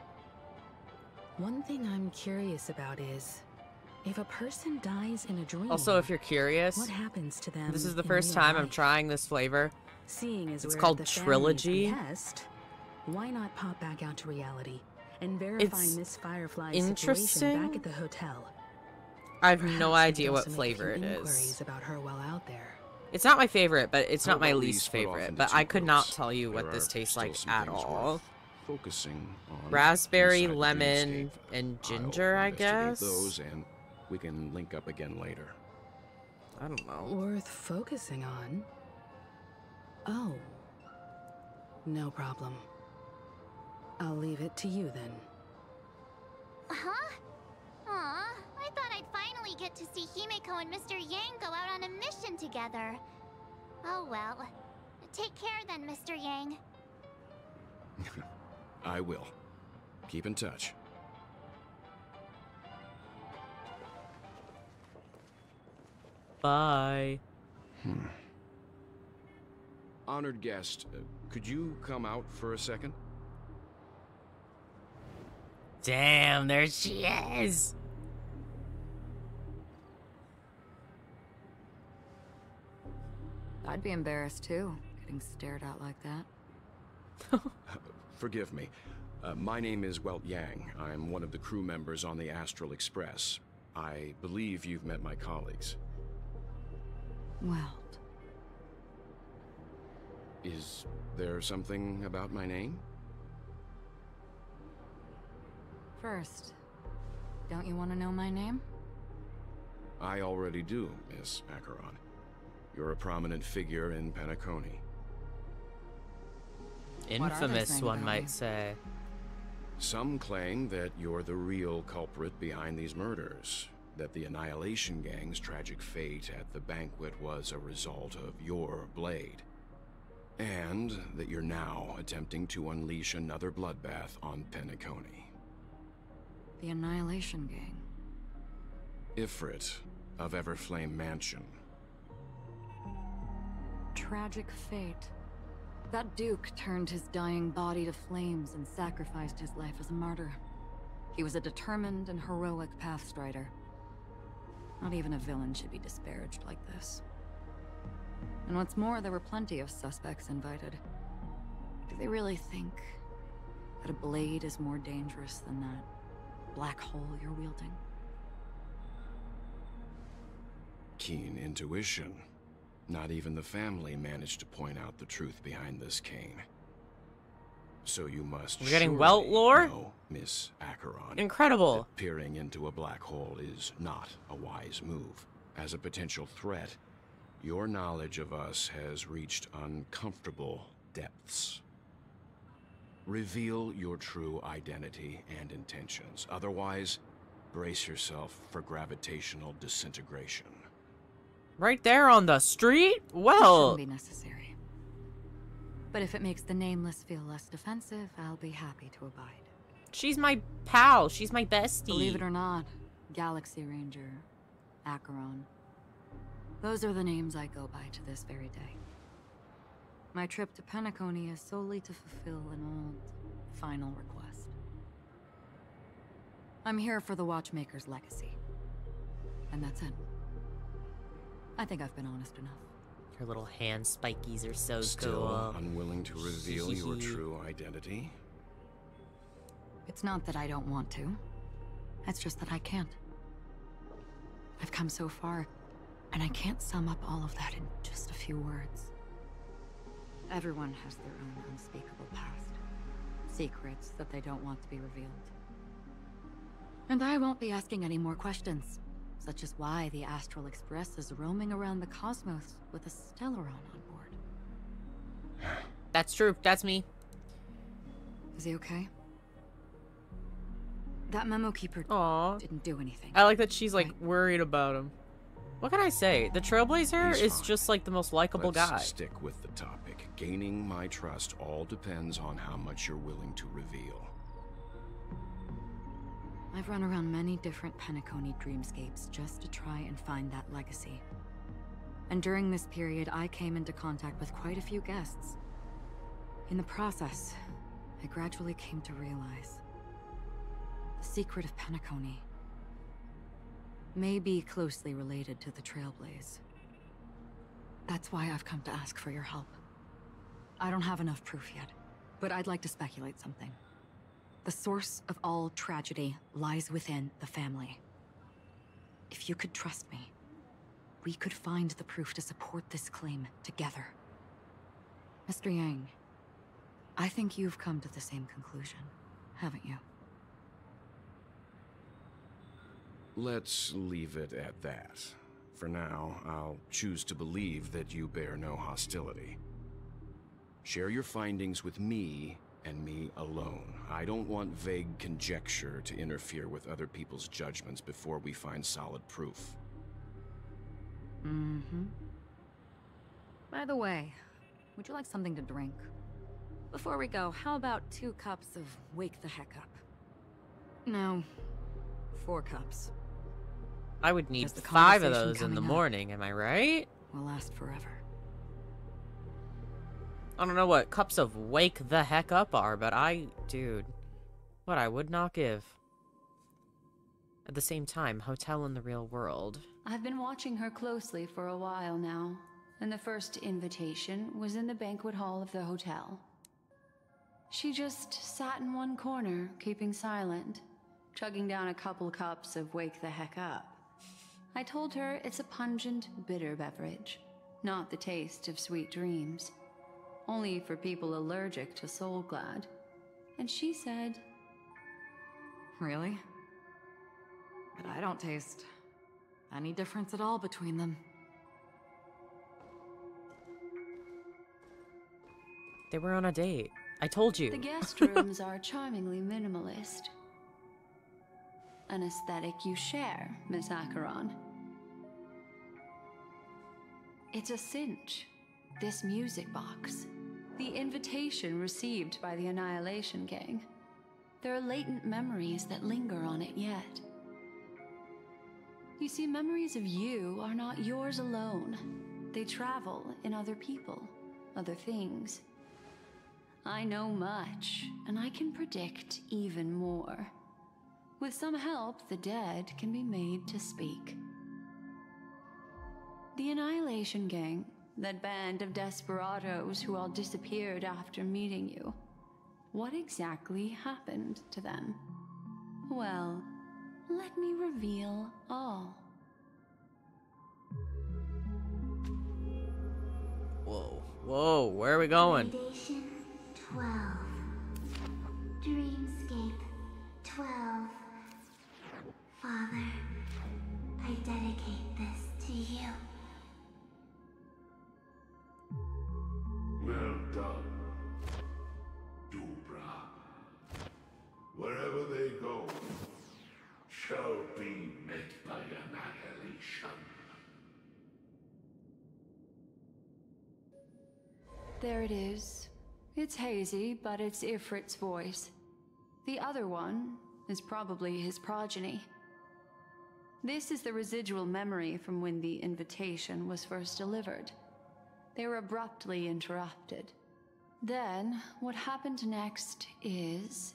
One thing I'm curious about is, if a person dies in a dream, Also, if you're curious, what happens to them? this is the in first real time I'm life? trying this flavor. Seeing as It's we're called at the Trilogy. family's behest, why not pop back out to reality and verify It's Miss Firefly's interesting. situation back at the hotel? I have Perhaps no we could idea also what make a flavor few it inquiries is. about her while out there. It's not my favorite, but it's How not my about we least split off favorite. into But two I could not groups? tell you There what this are tastes still like some at things all. worth focusing on raspberry, inside the lemon, dreamscape. and I'll ginger, I investigate guess. those, and we can link up again later. I don't know. Worth focusing on? Oh. No problem. I'll leave it to you then. Huh? Aw, I thought I'd finally get to see Himeko and Mr. Yang go out on a mission together. Oh well. Take care then, Mr. Yang. I will. Keep in touch. Bye. Honored guest, could you come out for a second? Damn, there she is. I'd be embarrassed too, getting stared at like that. Forgive me. My name is Welt Yang. I'm one of the crew members on the Astral Express. I believe you've met my colleagues. Well, Is there something about my name? first, don't you want to know my name? I already do, Miss Acheron. You're a prominent figure in Penacony. What are they Infamous, saying one about might me? say. Some claim that you're the real culprit behind these murders, that the Annihilation Gang's tragic fate at the banquet was a result of your blade, and that you're now attempting to unleash another bloodbath on Penacony. The Annihilation Gang. Ifrit of Everflame Mansion. Tragic fate. That Duke turned his dying body to flames and sacrificed his life as a martyr. He was a determined and heroic pathstrider. Not even a villain should be disparaged like this. And what's more, there were plenty of suspects invited. Do they really think that a blade is more dangerous than that black hole you're wielding? Keen intuition. Not even the family managed to point out the truth behind this cane. So you must We're getting surely Welt lore? know, Miss Acheron, Incredible. that peering into a black hole is not a wise move. As a potential threat, your knowledge of us has reached uncomfortable depths. Reveal your true identity and intentions. Otherwise, brace yourself for gravitational disintegration. Right there on the street? It Well, shouldn't be necessary. But if it makes the Nameless feel less defensive, I'll be happy to abide. she's my pal. She's my bestie. Believe it or not, Galaxy Ranger, Acheron. Those are the names I go by to this very day. My trip to Penacony is solely to fulfill an old, final request. I'm here for the Watchmaker's legacy. And that's it. I think I've been honest enough. Her little hand spikies are so Still cool. unwilling to reveal your true identity? It's not that I don't want to. It's just that I can't. I've come so far, and I can't sum up all of that in just a few words. Everyone has their own unspeakable past. Secrets that they don't want to be revealed. And I won't be asking any more questions, such as why the Astral Express is roaming around the cosmos with a Stellaron on board. That's true. That's me. Is he okay? That memo keeper Aw. didn't do anything. I like that she's like Right. worried about him. What can I say? The Trailblazer He's is fine. just like the most likable Let's guy. stick with the topic. Gaining my trust all depends on how much you're willing to reveal. I've run around many different Penacony dreamscapes just to try and find that legacy. And during this period, I came into contact with quite a few guests. In the process, I gradually came to realize the secret of Penacony may be closely related to the Trailblaze. That's why I've come to ask for your help. I don't have enough proof yet, but I'd like to speculate something. The source of all tragedy lies within the family. If you could trust me, we could find the proof to support this claim together. Mr. Yang, I think you've come to the same conclusion, haven't you? Let's leave it at that. For now, I'll choose to believe that you bear no hostility. Share your findings with me, and me alone. I don't want vague conjecture to interfere with other people's judgments before we find solid proof. Mm-hmm. By the way, would you like something to drink? Before we go, how about 2 cups of Wake the Heck Up? No, 4 cups. I would need The 5 of conversation those in the coming up morning, am I right? will last forever. I don't know what cups of Wake the Heck Up are, but dude, what I would not give. At the same time, hotel in the real world. I've been watching her closely for a while now, and the first invitation was in the banquet hall of the hotel. She just sat in one corner, keeping silent, chugging down a couple cups of Wake the Heck Up. I told her it's a pungent, bitter beverage, not the taste of sweet dreams. Only for people allergic to Soul Glad. And she said... Really? But I don't taste any difference at all between them. They were on a date. I told you. The guest rooms are charmingly minimalist. An aesthetic you share, Miss Acheron. It's a cinch. This music box. The invitation received by the Annihilation Gang. There are latent memories that linger on it yet. You see, memories of you are not yours alone. They travel in other people, other things. I know much, and I can predict even more. With some help, the dead can be made to speak. The Annihilation Gang, that band of desperados who all disappeared after meeting you. What exactly happened to them? Well, let me reveal all. Whoa, whoa, where are we going? Foundation 12. Dreamscape 12. Father, I dedicate this to you. Well done, Dubra. Wherever they go, shall be met by annihilation. There it is. It's hazy, but it's Ifrit's voice. The other one is probably his progeny. This is the residual memory from when the invitation was first delivered. They were abruptly interrupted. Then, what happened next is...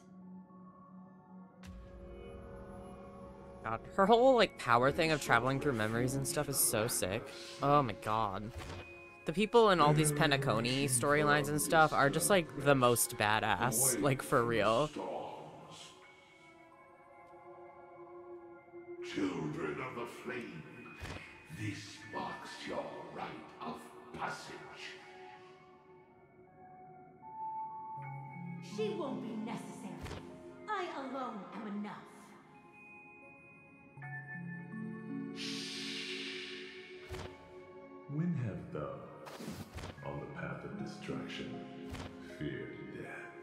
God, her whole, like, power thing of traveling through memories and stuff is so sick. Oh my god. The people in all these Penacony storylines and stuff are just, like, the most badass. Like, for real. Children of the flame, this marks your rite of passage. She won't be necessary. I alone am enough. When have thou, on the path of destruction, feared death?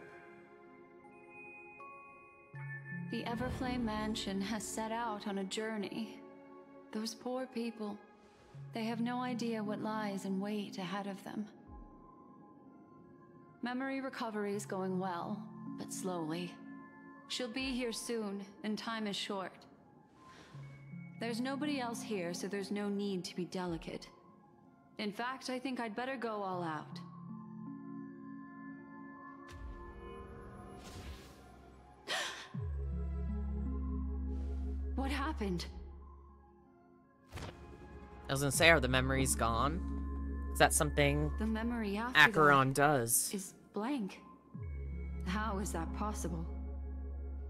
The Everflame Mansion has set out on a journey. Those poor people, they have no idea what lies in wait ahead of them. Memory recovery is going well, but slowly. She'll be here soon, and time is short. There's nobody else here, so there's no need to be delicate. In fact, I think I'd better go all out. What happened? I was gonna say, are the memories gone? Is that something The memory after Acheron that does? is blank. How is that possible?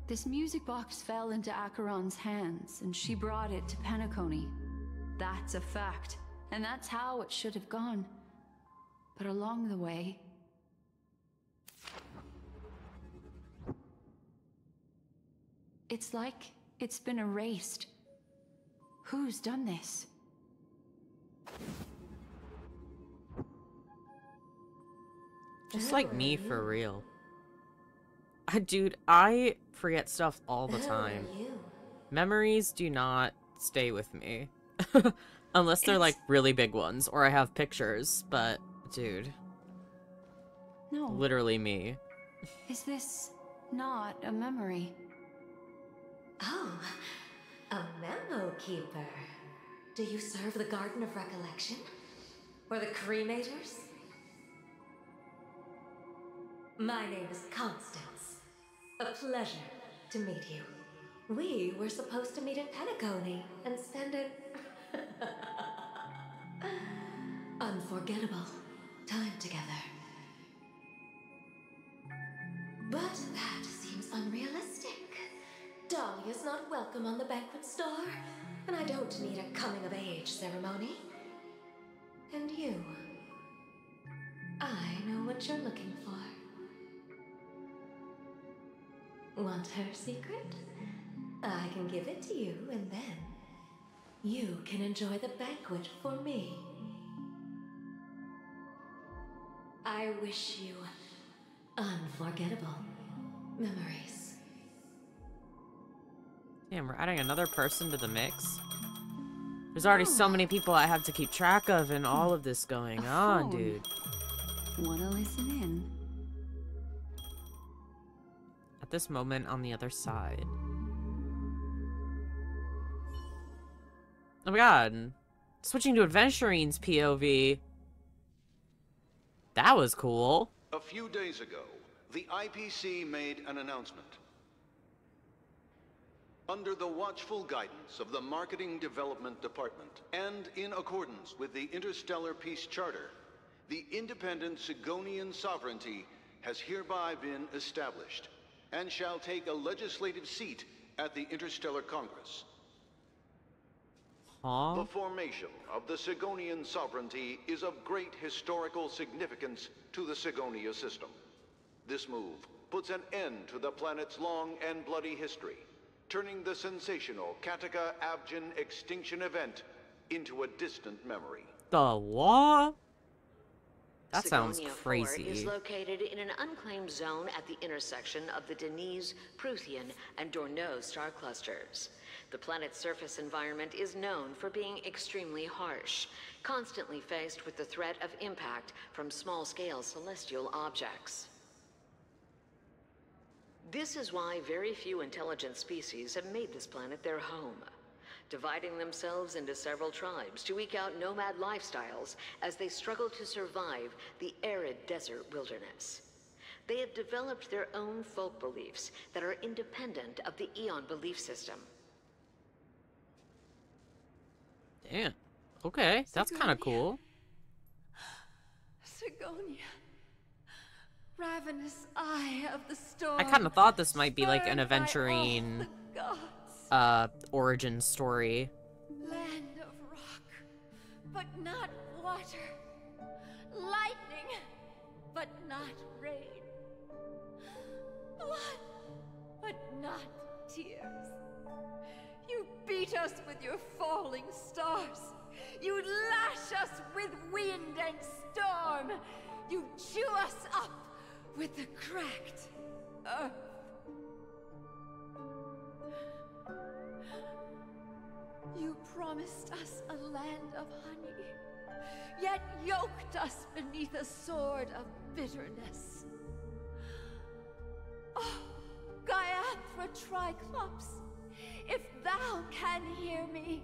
This music box fell into Acheron's hands, and she brought it to Penacony. That's a fact, and that's how it should have gone. But along the way... It's like it's been erased. Who's done this? Just like me, for real. Dude, I forget stuff all the time. Memories do not stay with me. Unless they're like really big ones, or I have pictures, but dude. No. Literally me. Is this not a memory? Oh, a memo keeper. Do you serve the Garden of Recollection? Or the Cremators? My name is Constance. A pleasure to meet you. We were supposed to meet at Penacony and spend an unforgettable time together. But that seems unrealistic. Dahlia's not welcome on the banquet star, and I don't need a coming-of-age ceremony. And you, I know what you're looking for. Want her secret? I can give it to you, and then you can enjoy the banquet for me. I wish you unforgettable memories. Damn, we're adding another person to the mix. There's already so many people I have to keep track of and all of this going on, dude. Wanna listen in? At this moment on the other side. Oh my god. Switching to Adventurine's POV. That was cool. A few days ago, the IPC made an announcement. Under the watchful guidance of the Marketing Development Department, and in accordance with the Interstellar Peace Charter, the independent Sigonian sovereignty has hereby been established, and shall take a legislative seat at the Interstellar Congress. Huh? The formation of the Sigonian sovereignty is of great historical significance to the Sigonia system. This move puts an end to the planet's long and bloody history, turning the sensational Kataka-Abjin extinction event into a distant memory. The what? That sounds Sigonia crazy. 4 is located in an unclaimed zone at the intersection of the Denise, Prothean, and Dorneau star clusters. The planet's surface environment is known for being extremely harsh, constantly faced with the threat of impact from small-scale celestial objects. This is why very few intelligent species have made this planet their home, dividing themselves into several tribes to eke out nomad lifestyles as they struggle to survive the arid desert wilderness. They have developed their own folk beliefs that are independent of the Eon belief system. Damn. Okay, that's kind of cool. Sigonia. Ravenous eye of the storm. I kind of thought this might be like an Spurned by all Adventurine the gods. origin story. Land of rock, but not water. Lightning, but not rain. Blood, but not tears. You beat us with your falling stars. You lash us with wind and storm. You chew us up with the cracked earth. You promised us a land of honey, yet yoked us beneath a sword of bitterness. Oh, Gaiathra Triclops, if thou can hear me,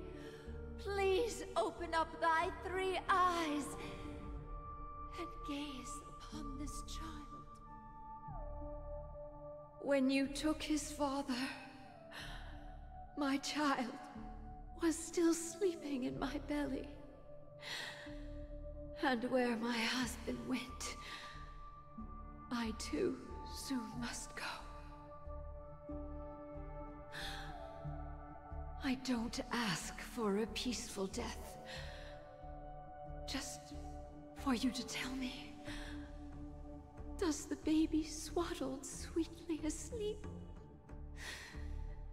please open up thy 3 eyes and gaze upon this child. When you took his father, my child was still sleeping in my belly. And where my husband went, I too soon must go. I don't ask for a peaceful death. Just for you to tell me, does the baby swaddled sweetly asleep?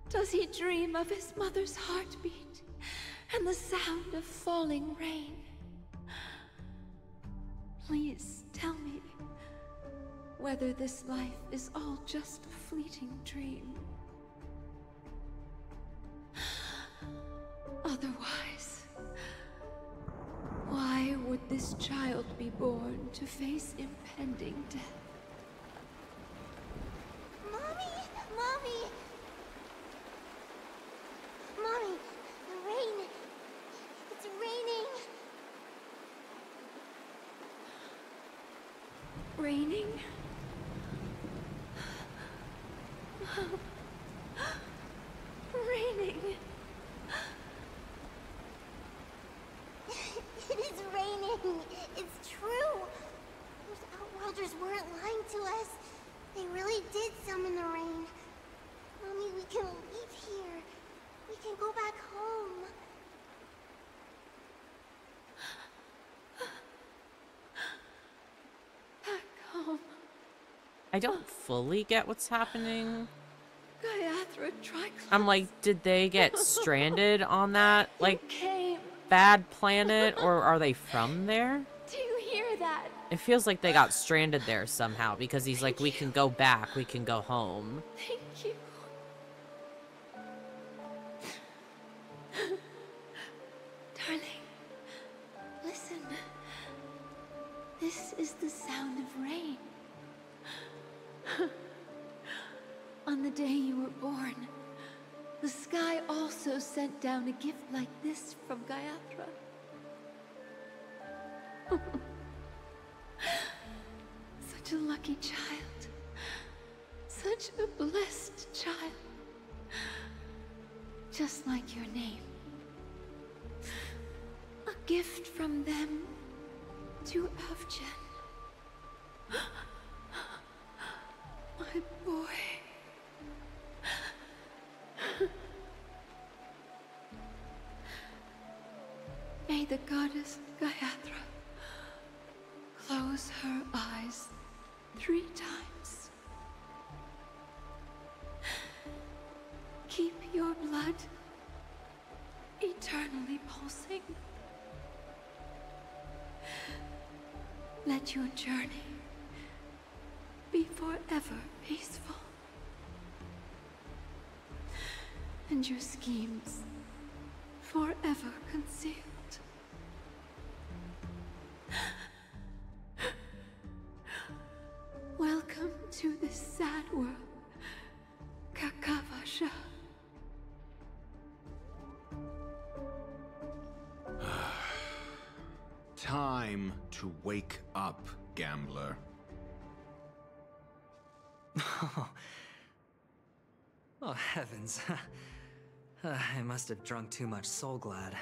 Does he dream of his mother's heartbeat and the sound of falling rain? Please tell me whether this life is all just a fleeting dream. Otherwise, why would this child be born to face impending death? Mommy! Mommy! Mommy! The rain! It's raining! Raining? Raining. It is raining! It's true! Those Outworlders weren't lying to us. They really did summon the rain. Mommy, we can leave here. We can go back home. Back home. I don't fully get what's happening. Gaiathra Triclops. I'm like, did they get stranded on that, like, came. bad planet, or are they from there? Do you hear that? It feels like they got stranded there somehow, because he's like, we can go back, we can go home. Thank you. Darling, listen. This is the sound of rain. On the day you were born, the sky also sent down a gift like this from Gaiathra. Such a lucky child. Such a blessed child. Just like your name. A gift from them to Avjen. My boy. May the goddess Gaiathra close her eyes 3 times. Keep your blood eternally pulsing. Let your journey be forever peaceful. And your schemes forever concealed. Welcome to this sad world, Kakavasha. Time to wake up, gambler. Oh, heavens. I must have drunk too much Soul Glad.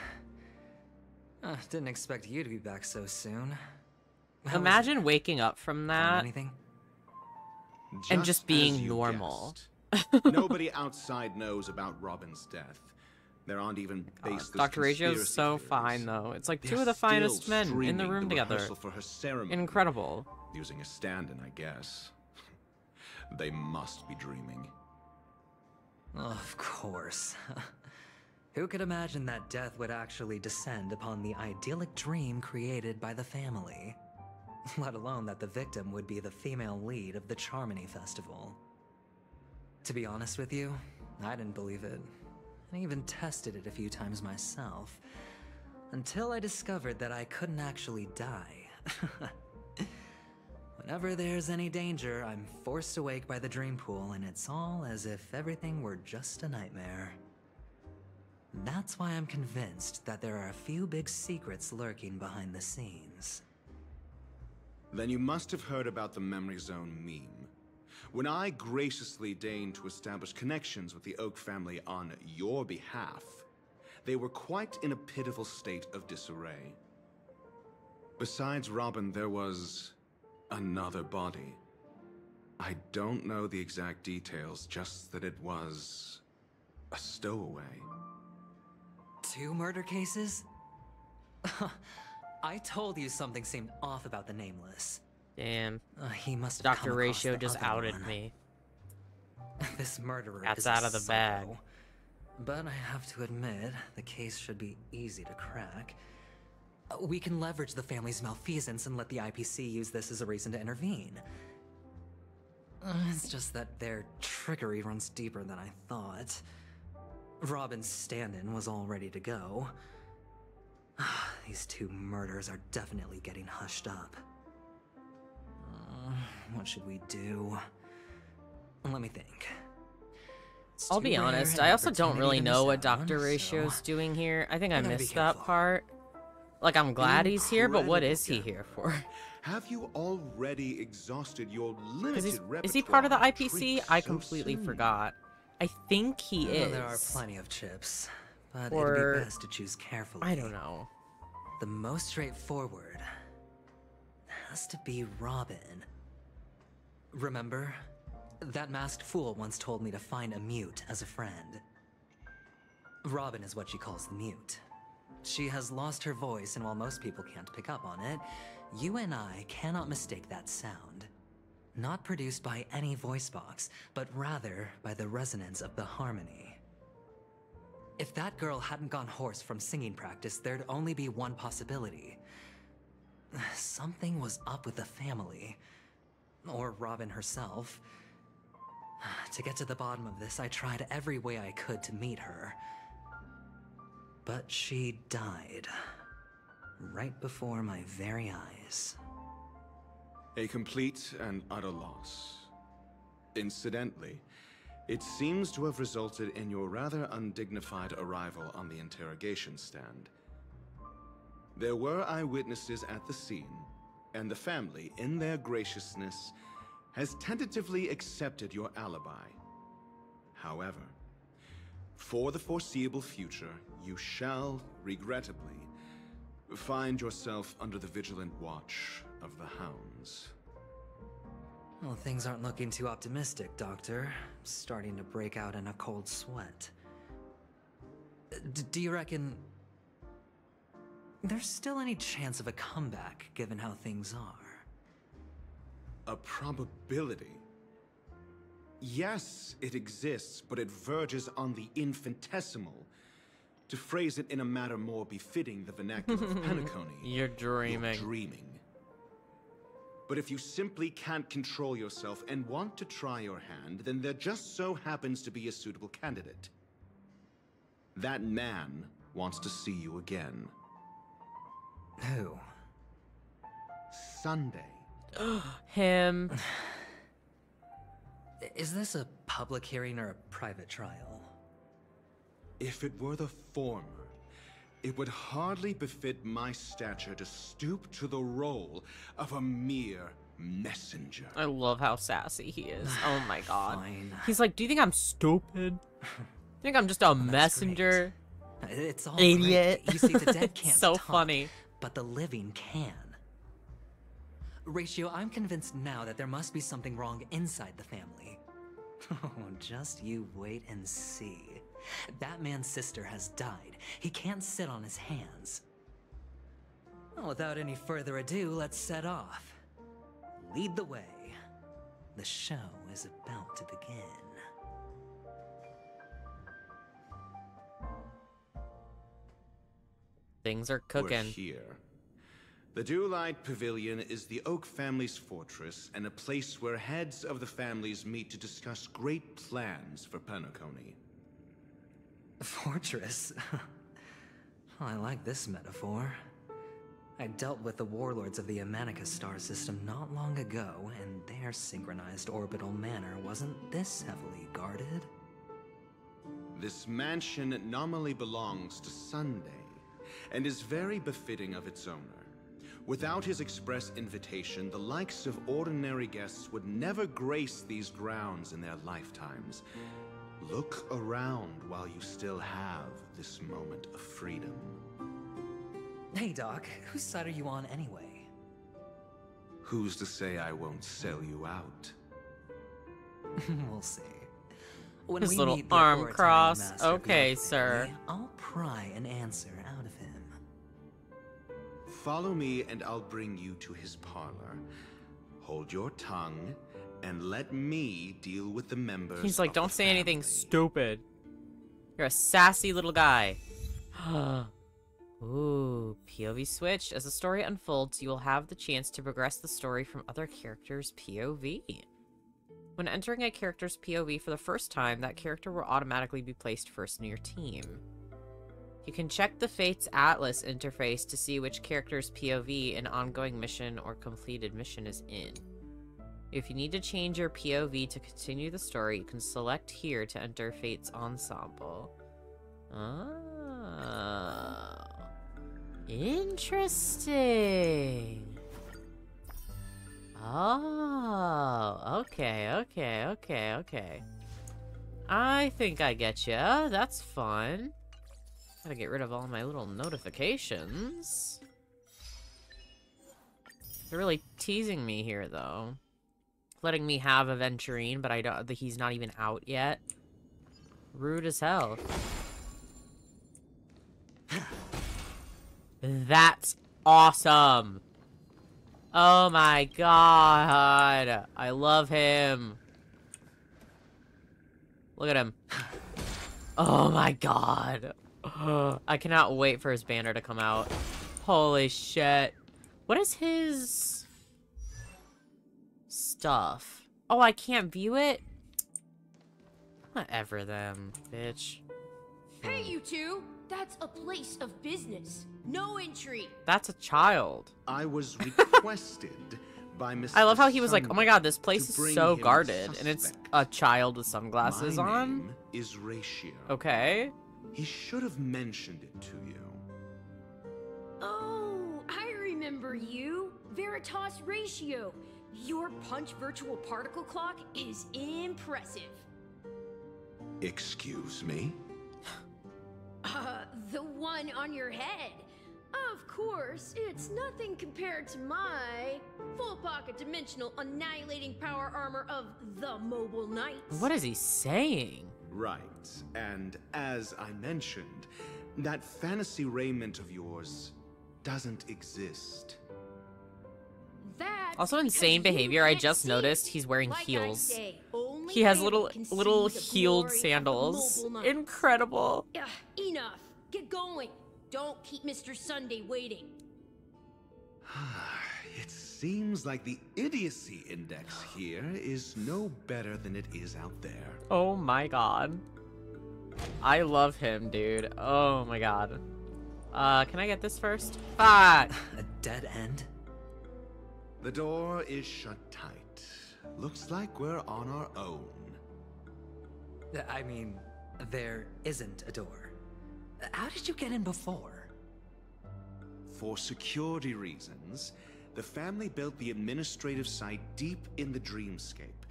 Didn't expect you to be back so soon. Imagine waking up from that anything? and just being as you normal. guessed. Nobody outside knows about Robin's death. There aren't even baseless Dr. Ratio's conspiracy so theories. fine, though. It's like They're 2 of the finest still men in the streaming room together. rehearsal for her ceremony. Incredible. Using a stand-in, I guess. They must be dreaming. Of course. Who could imagine that death would actually descend upon the idyllic dream created by the family? Let alone that the victim would be the female lead of the Charmony Festival. To be honest with you, I didn't believe it. I even tested it a few times myself, until I discovered that I couldn't actually die. Whenever there's any danger, I'm forced awake by the dream pool, and it's all as if everything were just a nightmare. That's why I'm convinced that there are a few big secrets lurking behind the scenes. Then you must have heard about the Memory Zone meme. When I graciously deigned to establish connections with the Oak family on your behalf, they were quite in a pitiful state of disarray. Besides Robin, there was another body. I don't know the exact details, just that it was a stowaway. 2 murder cases? I told you something seemed off about the Nameless. Damn. He must have Dr. come across Ratio the just other outed one. me. This murderer That's is out a of the bag. psycho. But I have to admit, the case should be easy to crack. We can leverage the family's malfeasance and let the IPC use this as a reason to intervene. It's just that their trickery runs deeper than I thought. Robin's stand-in was all ready to go. These two murders are definitely getting hushed up. What should we do? Let me think. I'll be honest, I also don't really know what Dr. Ratio's doing here. I think I missed that part. Like, I'm glad he's here, but what is he here for? Have you already exhausted your limited repertoire? Is he part of the IPC? I completely forgot. I think he is. There are plenty of chips, but it'd be best to choose carefully. I don't know. The most straightforward has to be Robin. Remember? That masked fool once told me to find a mute as a friend. Robin is what she calls the mute. She has lost her voice, and while most people can't pick up on it, you and I cannot mistake that sound. Not produced by any voice box, but rather by the resonance of the harmony. If that girl hadn't gone hoarse from singing practice, there'd only be one possibility. Something was up with the family. Or Robin herself. To get to the bottom of this, I tried every way I could to meet her. But she died. Right before my very eyes. A complete and utter loss. Incidentally, it seems to have resulted in your rather undignified arrival on the interrogation stand. There were eyewitnesses at the scene, and the family, in their graciousness, has tentatively accepted your alibi. However, for the foreseeable future, you shall, regrettably, find yourself under the vigilant watch of the hounds. Well, things aren't looking too optimistic, Doctor. I'm starting to break out in a cold sweat. Do you reckon there's still any chance of a comeback, given how things are? A probability? Yes, it exists, but it verges on the infinitesimal. To phrase it in a manner more befitting the vernacular of Penacony, You're dreaming. You're dreaming. But if you simply can't control yourself and want to try your hand, then there just so happens to be a suitable candidate. That man wants to see you again. Who? Sunday. Him. Is this a public hearing or a private trial? If it were the former, it would hardly befit my stature to stoop to the role of a mere messenger. I love how sassy he is. Oh my god. Fine. He's like, do you think I'm stupid? Think I'm just a messenger? Great. It's all idiot. Great. You see, the dead can't So talk, funny. but the living can. Ratio, I'm convinced now that there must be something wrong inside the family. Oh, just you wait and see. That man's sister has died. He can't sit on his hands. Well, without any further ado, let's set off. Lead the way. The show is about to begin. Things are cooking. We're here. The Dewlight Pavilion is the Oak family's fortress and a place where heads of the families meet to discuss great plans for Penacony. Fortress? I like this metaphor. I dealt with the warlords of the Amanicus star system not long ago, and their synchronized orbital manor wasn't this heavily guarded. This mansion nominally belongs to Sunday, and is very befitting of its owner. Without his express invitation, the likes of ordinary guests would never grace these grounds in their lifetimes. Look around while you still have this moment of freedom. Hey, Doc, whose side are you on anyway? Who's to say I won't sell you out? We'll see. When His we little meet the arm authoritarian cross. master of the Okay, Oak sir. family, I'll pry an answer out of him. Follow me and I'll bring you to his parlor. Hold your tongue and let me deal with the members. He's like, of don't the say anything family." stupid. You're a sassy little guy. Ooh, POV switched. As the story unfolds, you will have the chance to progress the story from other characters' POV. When entering a character's POV for the first time, that character will automatically be placed first in your team. You can check the Fates Atlas interface to see which character's POV an ongoing mission or completed mission is in. If you need to change your POV to continue the story, you can select here to enter Fates Ensemble. Oh. Interesting. Oh, okay. I think I get ya. That's fun. Gotta get rid of all my little notifications. They're really teasing me here, though. Letting me have Aventurine, but I don't. He's not even out yet. Rude as hell. That's awesome. Oh my god. I love him. Look at him. Oh my god. I cannot wait for his banner to come out. Holy shit. What is his stuff? Oh, I can't view it? Whatever them, bitch. Hey, you two! That's a place of business. No entry. That's a child. I was requested by Mr. I love how he was like, oh my god, this to place is bring so him a guarded. And it's suspect. a child with sunglasses My on. name is Ratio. Okay. He should have mentioned it to you. Oh, I remember you. Veritas Ratio. Your punch virtual particle clock is impressive. Excuse me? The one on your head. Of course, it's nothing compared to my full pocket dimensional annihilating power armor of the Mobile Knights. What is he saying? Right, and as I mentioned, that fantasy raiment of yours doesn't exist. That's Also because insane you behavior. I can't just see. noticed he's wearing Like I heels. say, only He has Aaron little can see the heeled glory of sandals. Mobile Knights. Incredible. Ugh, enough. Get going. Don't keep Mr. Sunday waiting. It seems like the idiocy index here is no better than it is out there. Oh my god. I love him, dude. Oh my god. Can I get this first? Fuck! A dead end? The door is shut tight. Looks like we're on our own. I mean, there isn't a door. How did you get in before? For security reasons, the family built the administrative site deep in the dreamscape,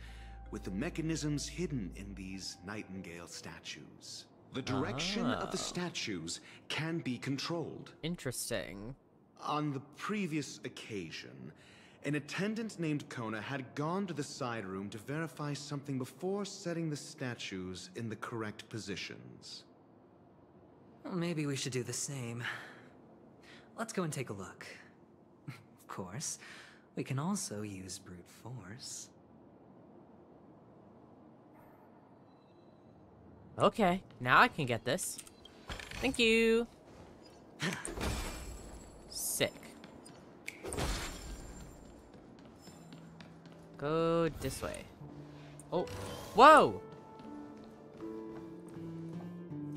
with the mechanisms hidden in these Nightingale statues. The direction of the statues can be controlled. Interesting. On the previous occasion, an attendant named Kona had gone to the side room to verify something before setting the statues in the correct positions. Well, maybe we should do the same. Let's go and take a look. Of course, we can also use brute force. Okay, now I can get this. Thank you. Sick. Go this way. Oh, whoa!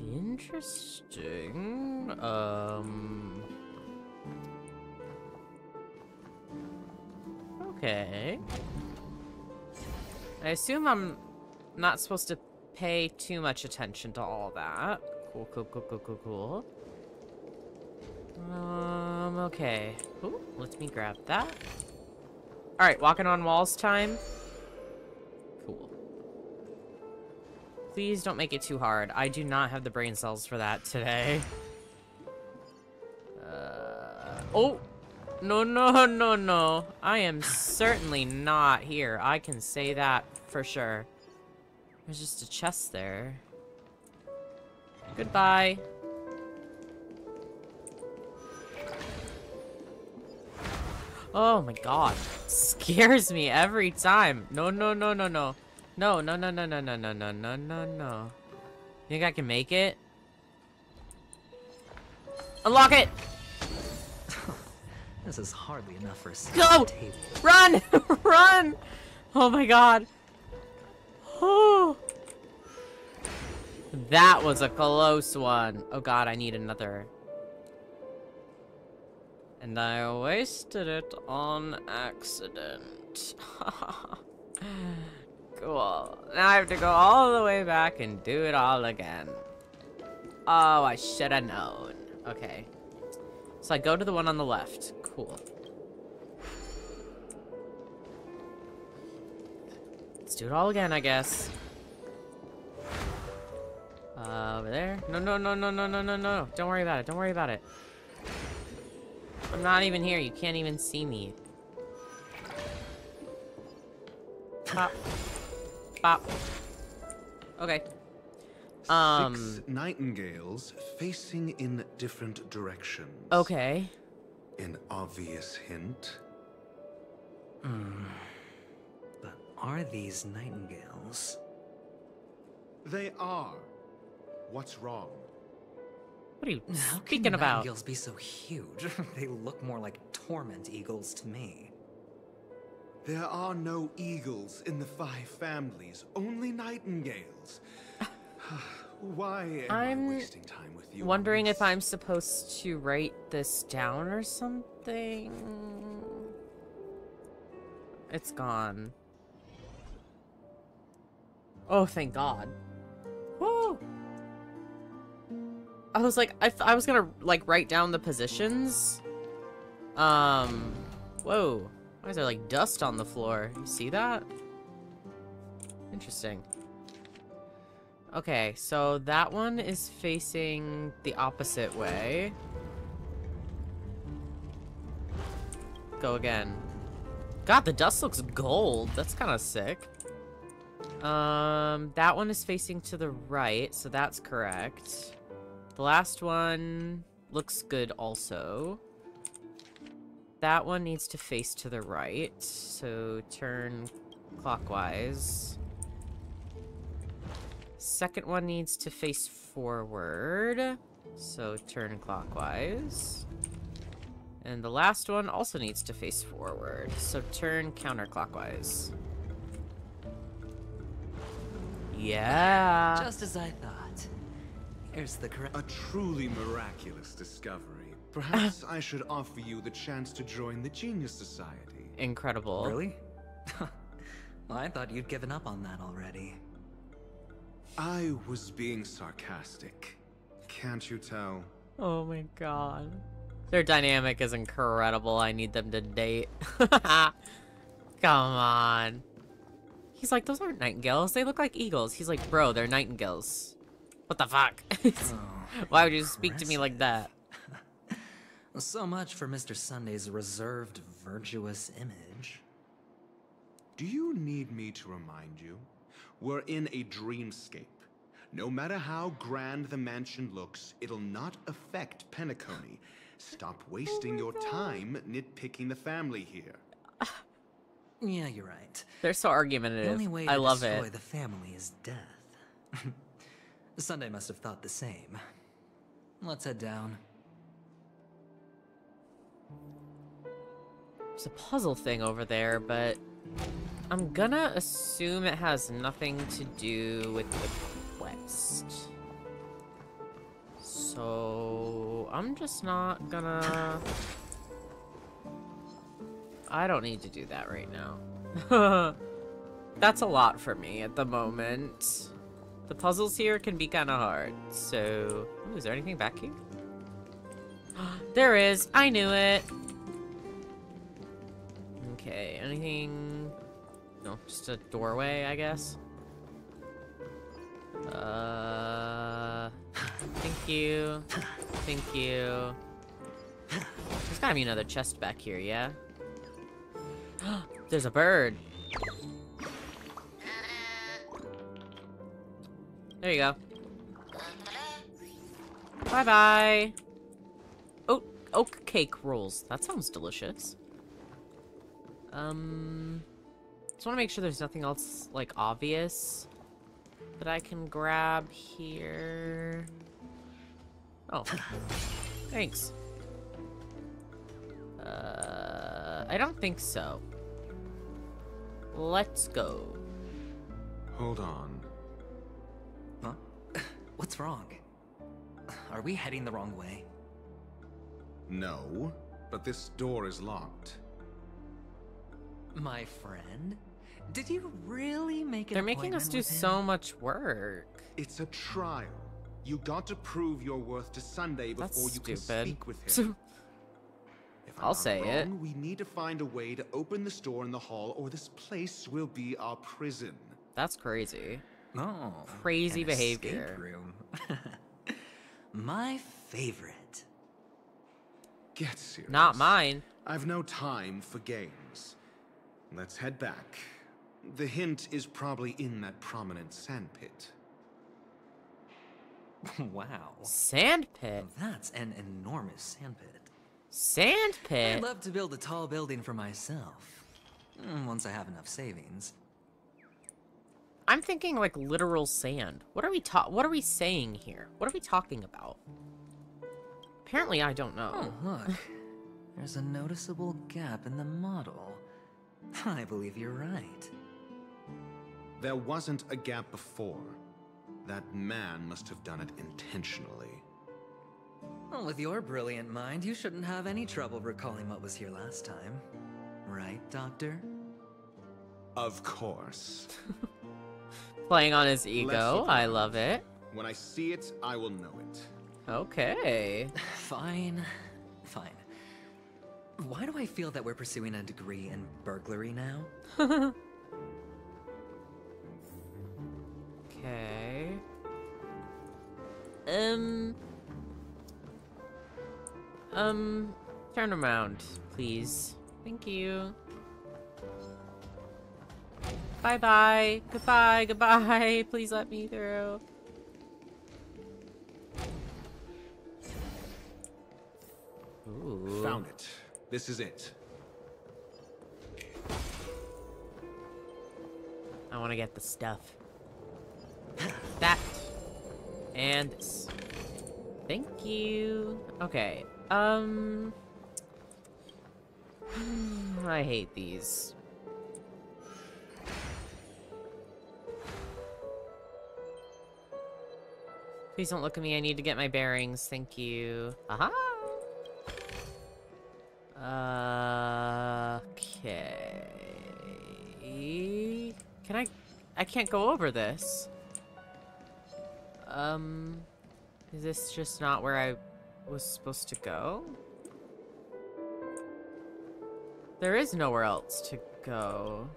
Interesting. Okay. I assume I'm not supposed to pay too much attention to all that. Cool. Okay. Ooh, let me grab that. Alright, walking on walls time. Cool. Please don't make it too hard. I do not have the brain cells for that today. Oh! No. I am certainly not here. I can say that for sure. There's just a chest there. Goodbye. Oh my god. Scares me every time. No. Think I can make it? Unlock it! This is hardly enough for a Go! table. Run! Run! Oh my god. Oh. That was a close one. Oh god, I need another. And I wasted it on accident. Cool. Now I have to go all the way back and do it all again. Oh, I should have known. Okay. So I go to the one on the left. Cool. Let's do it all again, I guess. Over there? No, no, no, no, no, no, no, no. Don't worry about it. Don't worry about it. I'm not even here. You can't even see me. Pop. Pop. Okay. 6 nightingales facing in different directions. Okay. An obvious hint. But are these nightingales? They are. What's wrong? What are you How speaking can about? nightingales be so huge? They look more like torment eagles to me. There are no eagles in the 5 families, only nightingales. Why am I wasting time with you? Wondering if I'm supposed to write this down or something. It's gone. Oh, thank God. Woo! I was like, I was gonna like write down the positions. Whoa. Why is there like dust on the floor? You see that? Interesting. Okay, so that one is facing the opposite way. Go again. God, the dust looks gold. That's kind of sick. That one is facing to the right, so that's correct. The last one looks good also. That one needs to face to the right, so turn clockwise. Second one needs to face forward, so turn clockwise. And the last one also needs to face forward, so turn counterclockwise. Yeah. Just as I thought. Here's the correct... A truly miraculous discovery. Perhaps I should offer you the chance to join the Genius Society. Incredible. Really? Well, I thought you'd given up on that already. I was being sarcastic. Can't you tell? Oh my god. Their dynamic is incredible. I need them to date. Come on. He's like, those aren't nightingales. They look like eagles. He's like, bro, they're nightingales. What the fuck? Why would you speak to me like that? So much for Mr. Sunday's reserved, virtuous image. Do you need me to remind you? We're in a dreamscape. No matter how grand the mansion looks, it'll not affect Penacony. Stop wasting your time nitpicking the family here. Yeah, you're right. They're so argumentative. The only way I to love destroy it. the family is death. Sunday must have thought the same. Let's head down. There's a puzzle thing over there, but I'm gonna assume it has nothing to do with the quest. So I'm just not gonna... I don't need to do that right now. That's a lot for me at the moment. The puzzles here can be kind of hard, so... Ooh, is there anything back here? There is! I knew it! Okay, anything... No, just a doorway, I guess. Thank you. Thank you. There's gotta be another chest back here, yeah? There's a bird. There you go. Bye-bye. Oh, oak cake rolls. That sounds delicious. Just want to make sure there's nothing else, like, obvious. that I can grab here? Oh. Thanks. I don't think so. Let's go. Hold on. Huh? What's wrong? Are we heading the wrong way? No, but this door is locked. My friend? Did you really make an They're making us do so much work. It's a trial. You got to prove your worth to Sunday before you can speak with him. If I'll say it. We need to find a way to open this door in the hall, or this place will be our prison. That's crazy. Oh, crazy an behavior. escape room. My favorite. Get serious. Not mine. I've no time for games. Let's head back. The hint is probably in that prominent sandpit. Wow. Sandpit? That's an enormous sandpit. Sandpit? I'd love to build a tall building for myself. Once I have enough savings. I'm thinking like literal sand. What are we saying here? What are we talking about? Apparently I don't know. Oh, look. There's a noticeable gap in the model. I believe you're right. There wasn't a gap before. That man must have done it intentionally. Well, with your brilliant mind, you shouldn't have any trouble recalling what was here last time. Right, Doctor? Of course. Playing on his ego. I love it. When I see it, I will know it. Okay. Fine. Fine. Why do I feel that we're pursuing a degree in burglary now? Okay. Turn around, please. Thank you. Bye-bye. Goodbye, goodbye. Please let me through. Ooh. Found it. This is it. I want to get the stuff. That. And this. Thank you. Okay. I hate these. Please don't look at me. I need to get my bearings. Thank you. Aha! Okay. Can I can't go over this. Is this just not where I was supposed to go? There is nowhere else to go.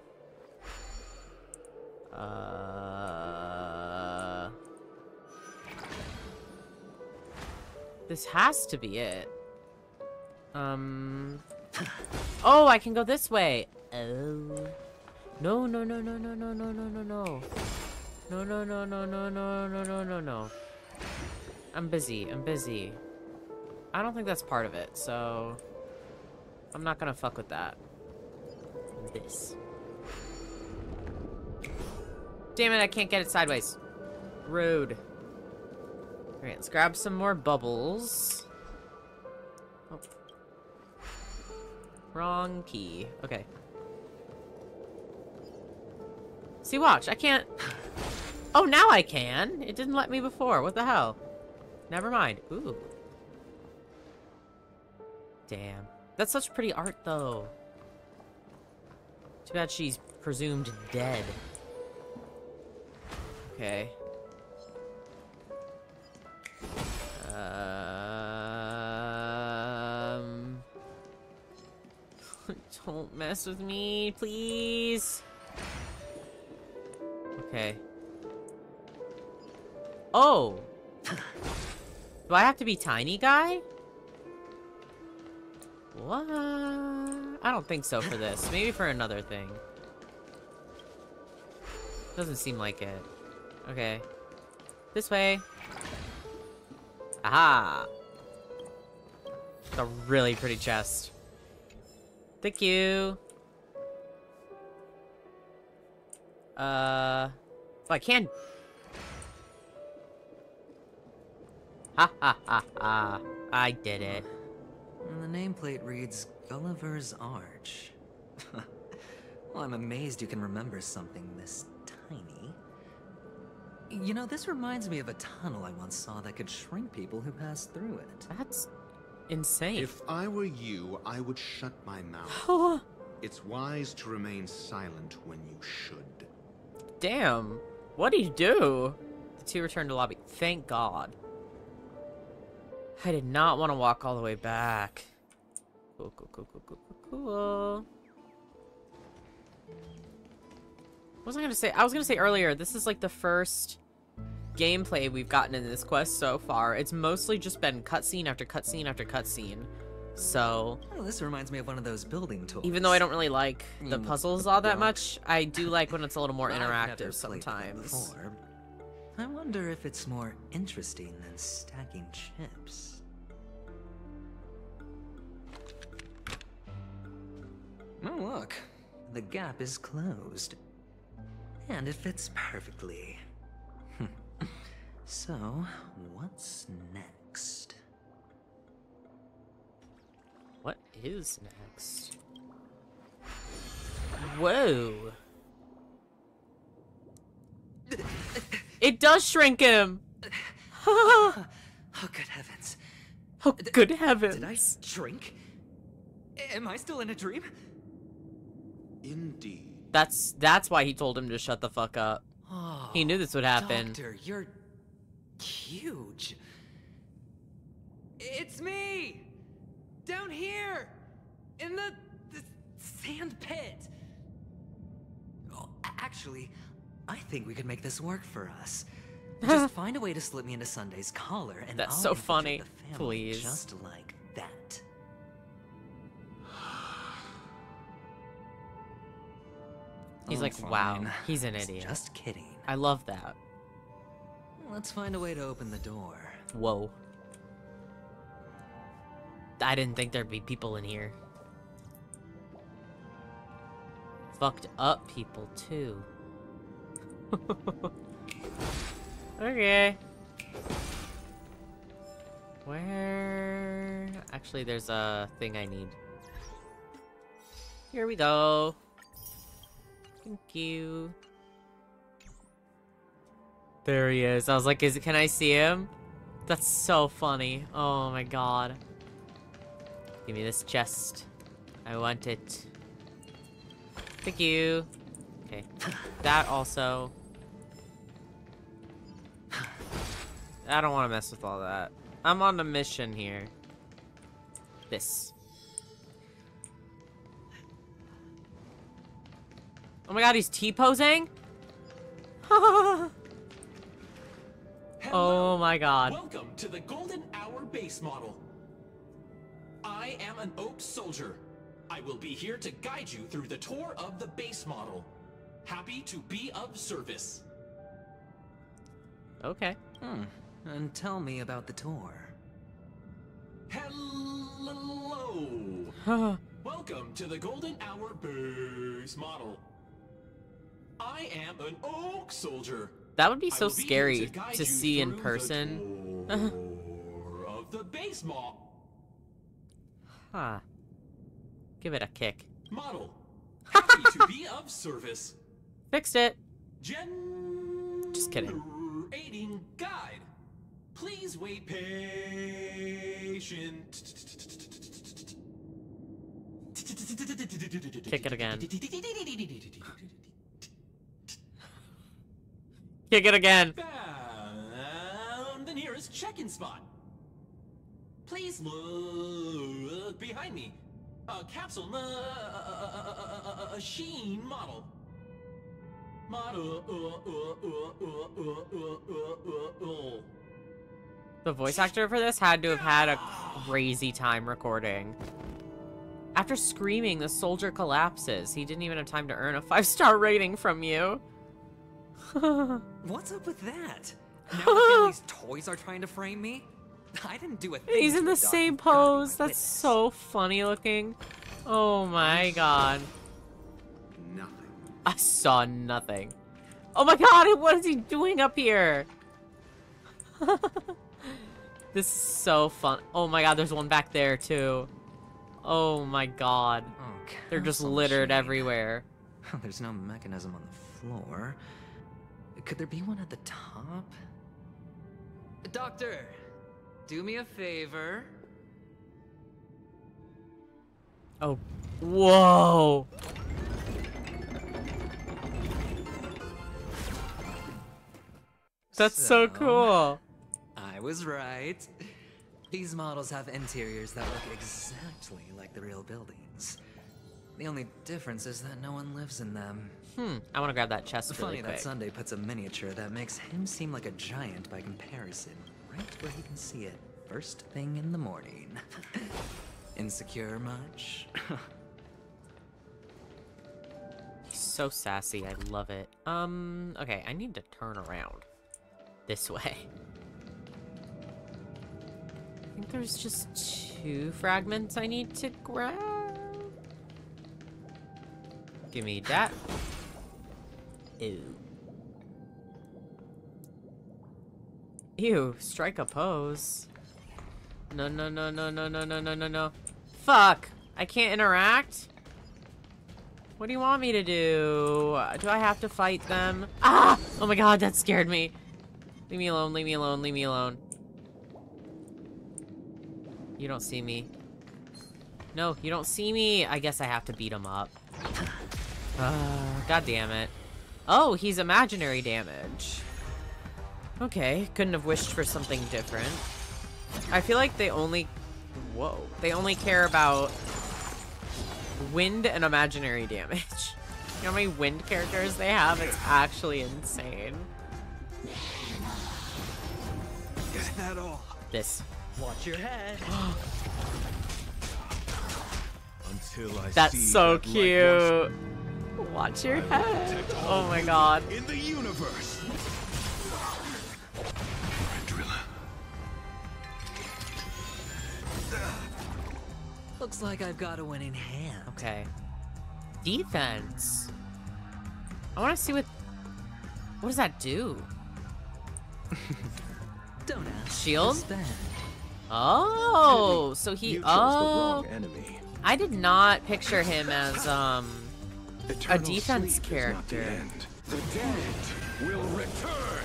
This has to be it. Oh, I can go this way. Oh. No, no, no, no, no, no, no, no, no, no. No, no, no, no, no, no, no, no, no, no. I'm busy. I'm busy. I don't think that's part of it, so I'm not gonna fuck with that. This. Damn it, I can't get it sideways. Rude. Alright, let's grab some more bubbles. Oh. Wrong key. Okay. See, watch. I can't... Oh, now I can. It didn't let me before. What the hell? Never mind. Ooh. Damn. That's such pretty art, though. Too bad she's presumed dead. Okay. Don't mess with me, please. Okay. Oh! Do I have to be tiny guy? What? I don't think so for this. Maybe for another thing. Doesn't seem like it. Okay. This way. Aha! It's a really pretty chest. Thank you. Oh, I can Ha ha ha ha. I did it. And the nameplate reads Gulliver's Arch. Well, I'm amazed you can remember something this tiny. You know, this reminds me of a tunnel I once saw that could shrink people who passed through it. That's insane. If I were you, I would shut my mouth. It's wise to remain silent when you should. Damn. What do you do? The two returned to lobby. Thank God. I did not want to walk all the way back. Cool, cool, cool, cool, cool, cool, cool. What was I gonna say? I was gonna say earlier, this is like the first gameplay we've gotten in this quest so far. It's mostly just been cutscene after cutscene after cutscene. So... Oh, this reminds me of one of those building toys. Even though I don't really like the puzzles all that much, I do like when it's a little more interactive sometimes. Before. I wonder if it's more interesting than stacking chips. Oh, look. The gap is closed. And it fits perfectly. So, what's next? What is next? Whoa. It does shrink him! Oh, good heavens. Oh, good heavens. Did I shrink? Am I still in a dream? Indeed. That's why he told him to shut the fuck up. Oh, he knew this would happen. Doctor, you're huge. It's me! Down here! In the sand pit! Oh, actually, I think we could make this work for us. Just find a way to slip me into Sunday's collar and That's I'll so funny. infiltrate the family Please. just like that. He's Oh, like, fine. wow, he's an idiot. Just kidding. I love that. Let's find a way to open the door. Whoa. I didn't think there'd be people in here. Fucked up people, too. Okay. Where... Actually, there's a thing I need. Here we go. Thank you. There he is. I was like, can I see him? That's so funny. Oh my god. Give me this chest. I want it. Thank you. Okay. That also. I don't want to mess with all that. I'm on a mission here. This. Oh my god, he's T-posing? Oh my god. Welcome to the Golden Hour base model. I am an Oak Soldier. I will be here to guide you through the tour of the base model. Happy to be of service. Okay. And tell me about the tour. Hello. Welcome to the Golden Hour base model. I am an Oak Soldier. That would be so scary to see in person. Of the base model. Huh. Give it a kick. Model. Happy to be of service. Fixed it. Just kidding. Aiding guide. Please wait patient. Kick it again. Kick it again. Found the nearest check-in spot. Please look behind me. A capsule machine model. The voice actor for this had to have had a crazy time recording. After screaming, the soldier collapses. He didn't even have time to earn a 5-star rating from you. What's up with that? Now the family's toys are trying to frame me? I didn't do a thing. He's in the same pose. That's so funny looking. Oh my god. Nothing. I saw nothing. Oh my god, what is he doing up here? This is so fun. Oh my god, there's one back there too. Oh my god. Oh, They're just castle littered machine. everywhere. There's no mechanism on the floor. Could there be one at the top? Doctor, do me a favor. Oh, whoa. That's so cool. I was right. These models have interiors that look exactly like the real buildings. The only difference is that no one lives in them. I want to grab that chest really Funny quick. that Sunday puts a miniature that makes him seem like a giant by comparison, right where he can see it first thing in the morning. Insecure much? He's so sassy. I love it. Okay, I need to turn around this way. I think there's just 2 fragments I need to grab. Give me that. Ew. Ew, strike a pose. No, no, no, no, no, no, no, no, no, no. Fuck! I can't interact? What do you want me to do? Do I have to fight them? Ah! Oh my god, that scared me. Leave me alone, leave me alone, leave me alone. You don't see me. No, you don't see me. I guess I have to beat him up. God damn it. Oh, he's imaginary damage. Okay, couldn't have wished for something different. I feel like they only... Whoa. They only care about wind and imaginary damage. You know how many wind characters they have? It's actually insane. Is that all? This. Watch your head. Until I That's see so that light cute. Watch your head. Oh my god. in the universe. Looks like I've got a winning hand. Okay. Defense. I want to see what does that do? Don't ask. Shield? Spend. Oh, so he You chose the wrong enemy. I did not picture him as a Eternal defense sleep is not the character. end. The dead will return.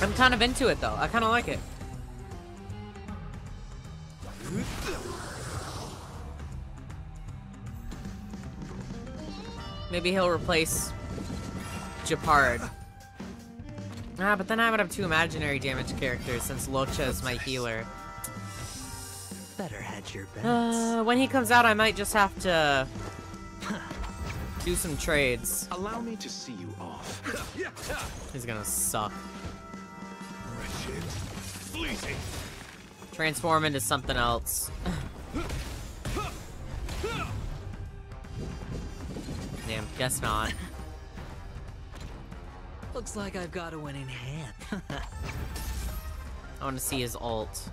I'm kind of into it though. I kind of like it. Maybe he'll replace Japard. Ah, but then I would have 2 imaginary damage characters since Locha is my healer. Better hedge your bets. When he comes out, I might just have to do some trades. Allow me to see you off. He's gonna suck. Wretched, fleeting. Transform into something else. Damn, guess not. Looks like I've got a winning hand. I want to see his ult.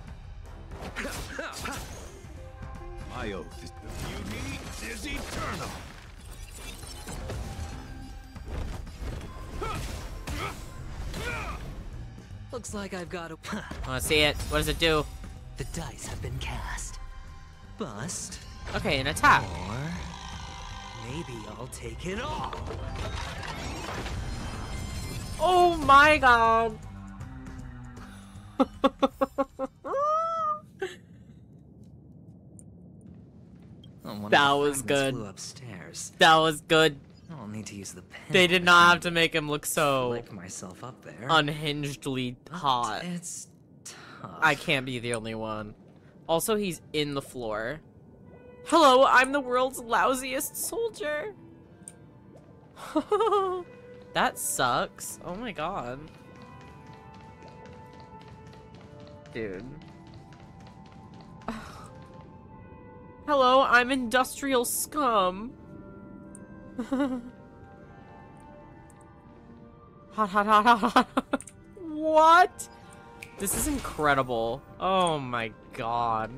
My oath is the beauty is eternal. Looks like I've got a... I want to see it. What does it do? The dice have been cast. Bust. Okay, an attack. Or maybe I'll take it all. Oh my god. That was good. Upstairs. That was good. I'll need to use the pen. They did not have to make him look so Flick myself up there. unhingedly hot. It's tough. I can't be the only one. Also, he's in the floor. Hello, I'm the world's lousiest soldier. That sucks. Oh my god. Dude. Hello, I'm industrial scum. Hot, hot, hot, hot, hot. What? This is incredible. Oh my god.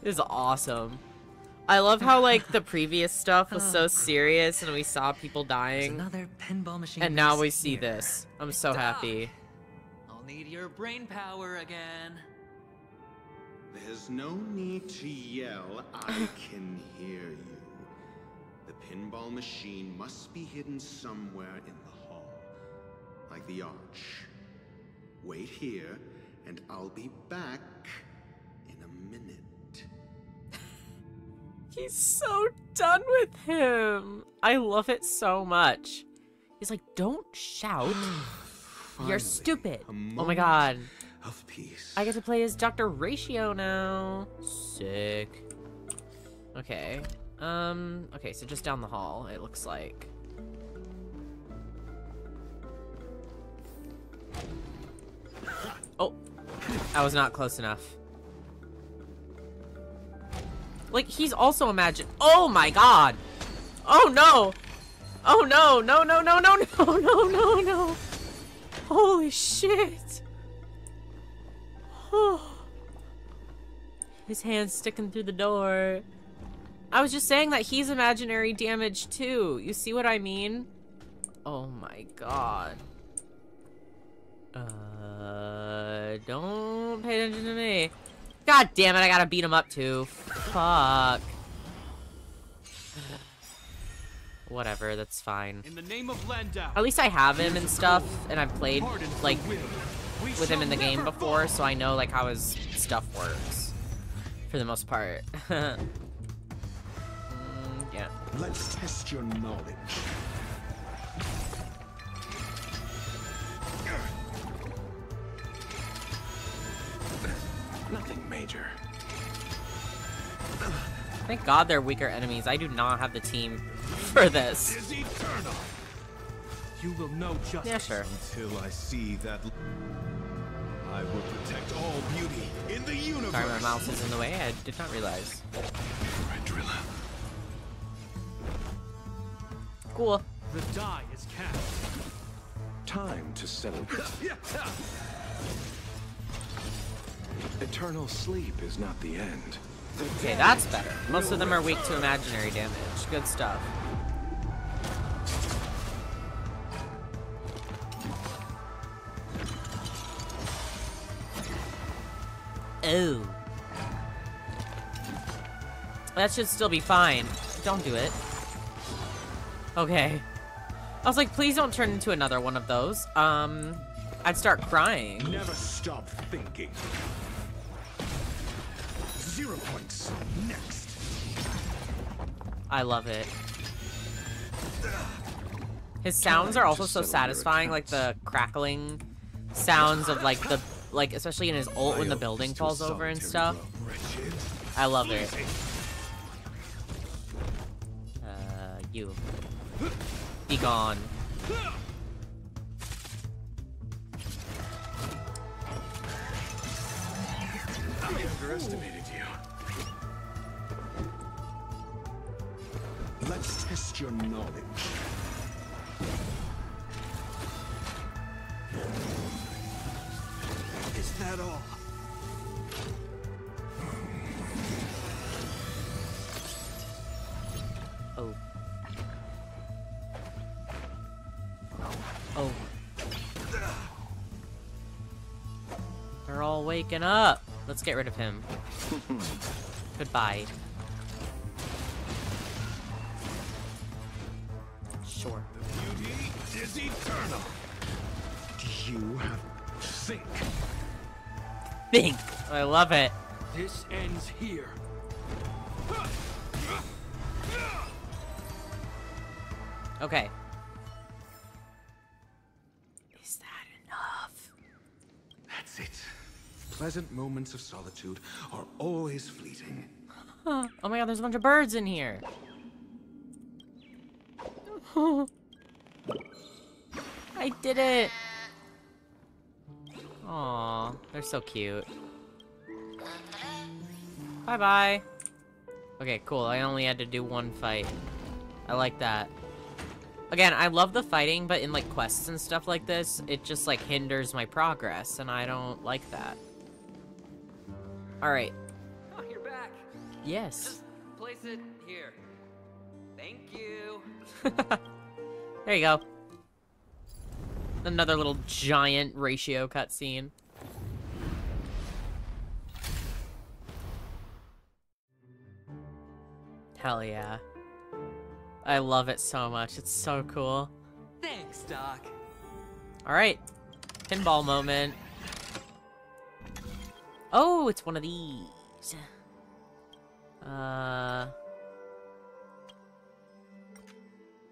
This is awesome. I love how, like, the previous stuff was so serious and we saw people dying. Another pinball machine. And now we see this. I'm so happy. I'll need your brain power again. There's no need to yell. I can hear you. The pinball machine must be hidden somewhere in the hall. Like the arch. Wait here, and I'll be back in a minute. He's so done with him. I love it so much. He's like, don't shout. You're stupid. Oh my god. Of peace. I get to play as Dr. Ratio now. Sick. Okay. Okay, so just down the hall, it looks like. Oh. I was not close enough. Like, he's also oh my god! Oh no! Oh no! No, no, no, no, no, no, no, no! Holy shit! His hand's sticking through the door. I was just saying that he's imaginary damage too. You see what I mean? Oh my god. Don't pay attention to me. God damn it, I gotta beat him up too. Fuck. Whatever, that's fine. In the name of Landau. At least I have him and stuff, and I've played, like, with him in the game before, so I know, like, how his stuff works. For the most part. Yeah. Let's test your knowledge. Nothing major. Thank God they're weaker enemies. I do not have the team for this. Is eternal. You will know justice. Yeah, sure. Until I see that. I will protect all beauty in the universe. Sorry, my mouse is in the way. I did not realize. Right, Drilla. Cool. The die is cast. Time to settle. Eternal sleep is not the end. Okay, that's better. Most of them are weak to imaginary damage. Good stuff. Oh. That should still be fine. Don't do it. Okay. I was like, please don't turn into another one of those. I'd start crying. Never stop thinking. 0 points. Next. I love it. His sounds are also so satisfying, like the crackling sounds of like the especially in his ult when the building falls over and stuff. I love it. You. Be gone. I underestimated you. Let's test your knowledge. Is that all? Oh. Oh. They're all waking up. Let's get rid of him. Goodbye. Sure. The beauty is eternal. Do you have think? Think. I love it. This ends here. Okay. Is that enough? That's it. Pleasant moments of solitude are always fleeting. Huh. Oh my god, there's a bunch of birds in here. I did it. Aw, they're so cute. Bye-bye. Okay, cool. I only had to do one fight. I like that. Again, I love the fighting, but in, like, quests and stuff like this, it just, like, hinders my progress, and I don't like that. Alright. Oh, you're back. Yes. Just place it here. Thank you. There you go. Another little giant ratio cutscene. Hell yeah. I love it so much. It's so cool. Thanks, Doc. Alright. Pinball moment. Oh, it's one of these.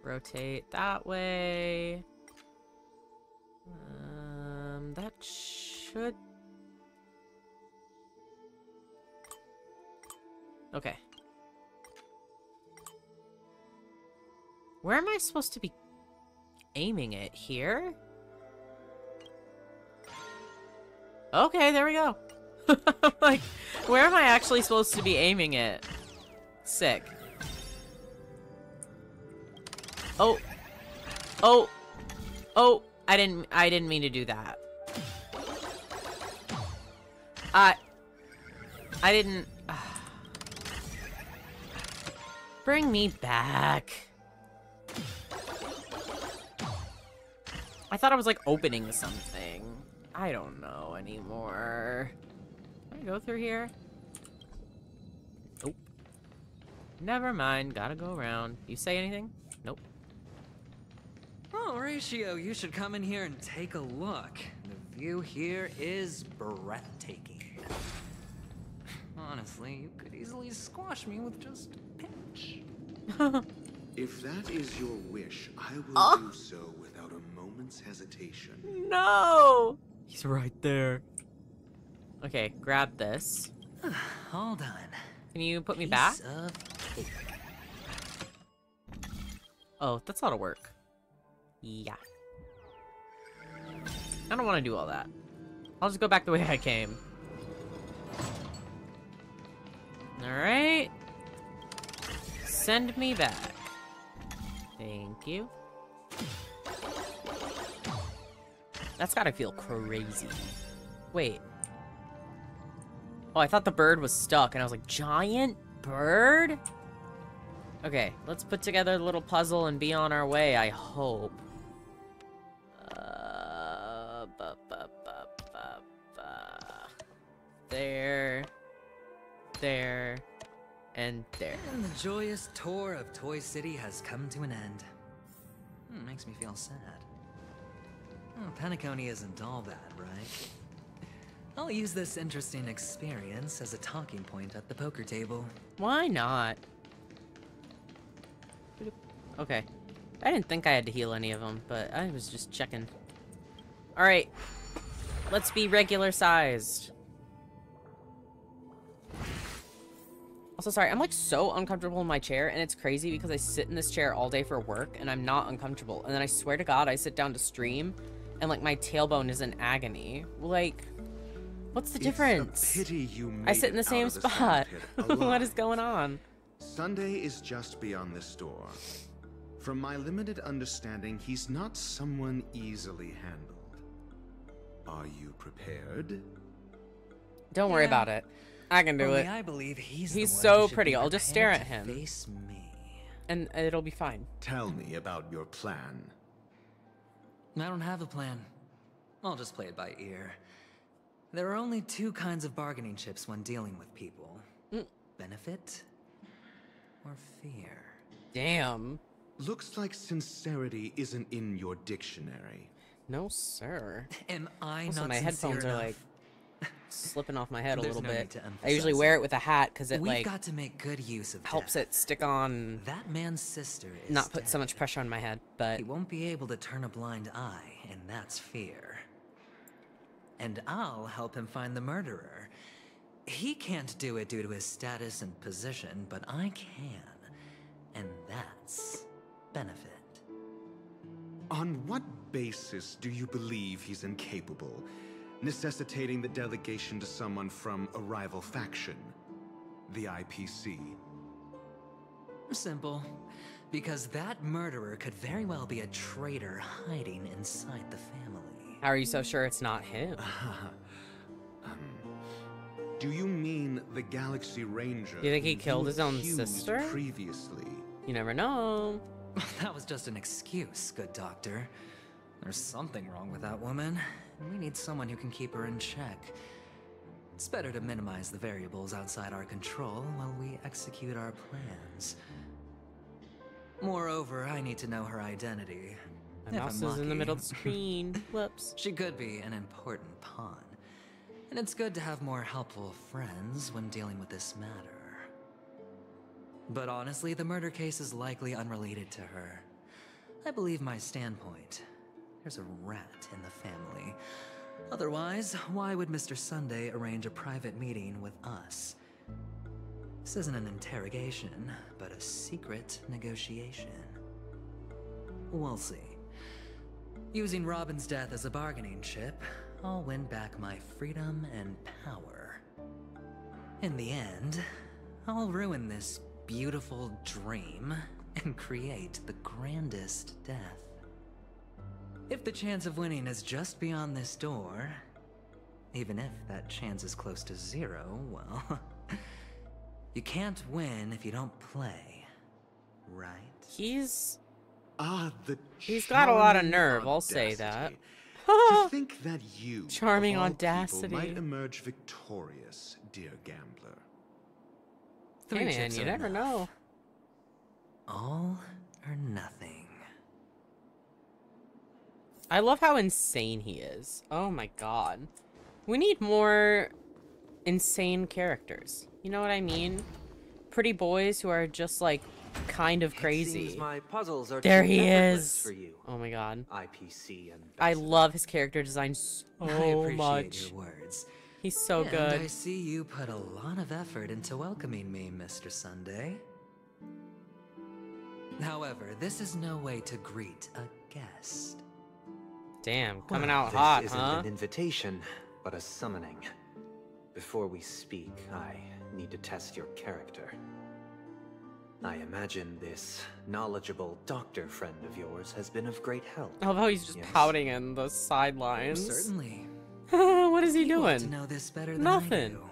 Rotate that way. That should... Okay. Where am I supposed to be aiming it? Here? Okay, there we go. Like, where am I actually supposed to be aiming it? Sick. Oh. Oh. Oh. I didn't mean to do that. I didn't... Bring me back. I thought I was, like, opening something. I don't know anymore. Can I go through here? Nope. Never mind. Gotta go around. You say anything? Nope. Oh, Ratio, you should come in here and take a look. The view here is breathtaking. Honestly, you could easily squash me with just a pinch. If that is your wish, I will do so without a moment's hesitation. No! He's right there. Okay, grab this. All done. Can you put me back? Of cake. Oh, that's a lot of work. Yeah. I don't want to do all that. I'll just go back the way I came. Alright. Send me back. Thank you. That's gotta feel crazy. Wait. Oh, I thought the bird was stuck, and I was like, giant bird? Okay, let's put together a little puzzle and be on our way, I hope. There. There. And there. And the joyous tour of Toy City has come to an end. Makes me feel sad. Oh, Penacony isn't all bad, right? I'll use this interesting experience as a talking point at the poker table. Why not? Okay. I didn't think I had to heal any of them, but I was just checking. Alright. Let's be regular sized. Also, sorry, I'm like so uncomfortable in my chair, and it's crazy because I sit in this chair all day for work, and I'm not uncomfortable. And then I swear to God, I sit down to stream, and like my tailbone is in agony. Like, what's the difference? It's a pity you made I sit in the same spot. What is going on? Sunday is just beyond this door. From my limited understanding, he's not someone easily handled. Are you prepared? Don't worry about it. I can do it. I believe he's so pretty. I'll just stare at him. Face me. And it'll be fine. Tell me about your plan. I don't have a plan. I'll just play it by ear. There are only two kinds of bargaining chips when dealing with people. Benefit or fear. Damn. Looks like sincerity isn't in your dictionary. No, sir. Am I also, not my headphones sincere are enough? like slipping off my head a There's little no need bit. to I usually emphasize wear it. it with a hat because it We've like got to make good use of helps death. it stick on. That man's sister is Not put so much pressure on my head, but he won't be able to turn a blind eye, and that's fear. And I'll help him find the murderer. He can't do it due to his status and position, but I can. And that's benefit. On what basis do you believe he's incapable, necessitating the delegation to someone from a rival faction, the IPC? Simple. Because that murderer could very well be a traitor hiding inside the family. How are you so sure it's not him? Do you mean the Galaxy Ranger? You think he whom killed his own accused sister? Previously. You never know. That was just an excuse, good doctor. There's something wrong with that woman, and we need someone who can keep her in check. It's better to minimize the variables outside our control while we execute our plans. Moreover, I need to know her identity. My mouse is in the middle of the screen. Whoops. She could be an important pawn. And it's good to have more helpful friends when dealing with this matter. But honestly, the murder case is likely unrelated to her. I believe my standpoint. There's a rat in the family. Otherwise, why would Mr. Sunday arrange a private meeting with us? This isn't an interrogation, but a secret negotiation. We'll see. Using Robin's death as a bargaining chip, I'll win back my freedom and power. In the end, I'll ruin this beautiful dream and create the grandest death. If the chance of winning is just beyond this door, even if that chance is close to zero, well, you can't win if you don't play, right? He's He's got a lot of nerve, I'll say that. To think that you, Charming of all audacity. people, might emerge victorious, dear gambler. Hey man, you never know. All or nothing. I love how insane he is. Oh my god. We need more insane characters. You know what I mean? Pretty boys who are just like kind of crazy. Seems my puzzles are There too he effortless is. for you. Oh my god. IPC and I love his character design so I appreciate much. your words. He's so and good. I see you put a lot of effort into welcoming me, Mr. Sunday. However, this is no way to greet a guest. Damn, coming Well, out hot, this isn't huh? an invitation, but a summoning. Before we speak, I need to test your character. I imagine this knowledgeable doctor friend of yours has been of great help. I love how he's just Yes. pouting in the sidelines. Certainly. What is he You ought doing? to know this better than I Nothing. do.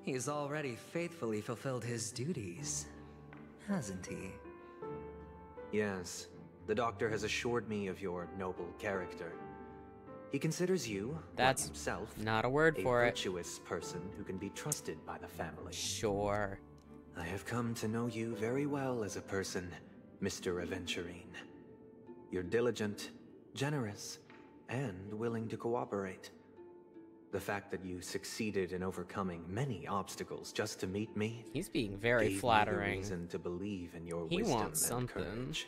He's already faithfully fulfilled his duties, hasn't he? Yes, the doctor has assured me of your noble character. He considers you, That's like himself, not a word for a it. virtuous person who can be trusted by the family. Sure. I have come to know you very well as a person, Mr. Aventurine. You're diligent, generous, and willing to cooperate. The fact that you succeeded in overcoming many obstacles just to meet me. He's being very gave flattering. Me the reason to believe in your He wisdom wants and something. courage.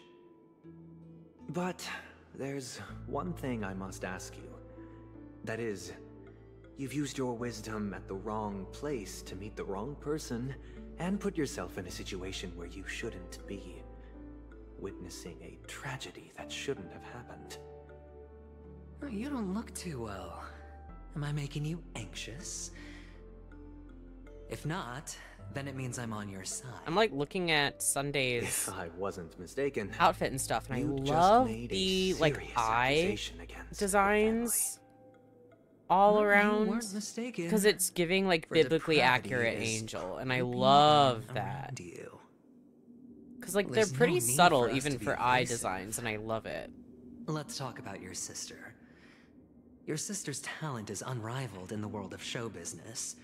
But there's one thing I must ask you. That is, you've used your wisdom at the wrong place to meet the wrong person and put yourself in a situation where you shouldn't be, witnessing a tragedy that shouldn't have happened. You don't look too well. Am I making you anxious? If not, then it means I'm on your side. I'm like looking at Sunday's If I wasn't mistaken, outfit and stuff, and I you just love made a the like serious eye accusation against designs all No, you around weren't mistaken. because it's giving like For biblically depravity accurate is angel, and I creeping love around that you. because like There's they're no pretty need subtle for us even to be for eye evasive. designs, and I love it. Let's talk about your sister. Your sister's talent is unrivaled in the world of show business.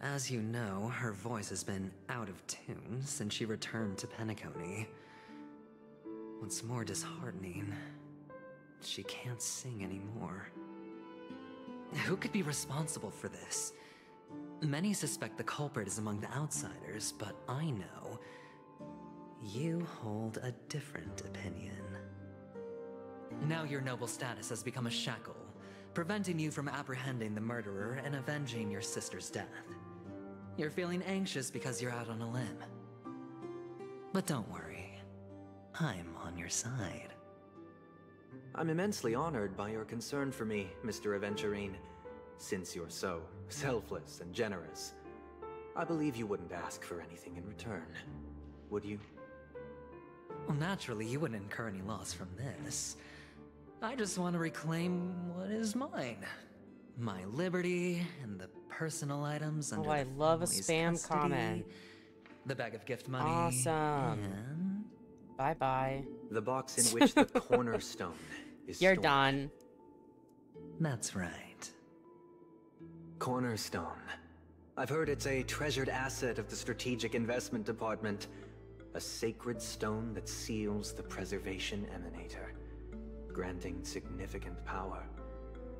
As you know, her voice has been out of tune since she returned to Penacony. What's more disheartening, she can't sing anymore. Who could be responsible for this? Many suspect the culprit is among the outsiders, but I know you hold a different opinion. Now your noble status has become a shackle, preventing you from apprehending the murderer and avenging your sister's death. You're feeling anxious because you're out on a limb. But don't worry, I'm on your side. I'm immensely honored by your concern for me, Mr. Aventurine. Since you're so selfless and generous, I believe you wouldn't ask for anything in return, would you? Well, naturally, you wouldn't incur any loss from this. I just want to reclaim what is mine. My liberty and the personal items under I the love a family's spam custody, comment. the bag of gift money. Awesome. And Bye bye. The box in which the cornerstone is You're stored. done. That's right. Cornerstone. I've heard it's a treasured asset of the Strategic Investment Department. A sacred stone that seals the Preservation Emanator, granting significant power.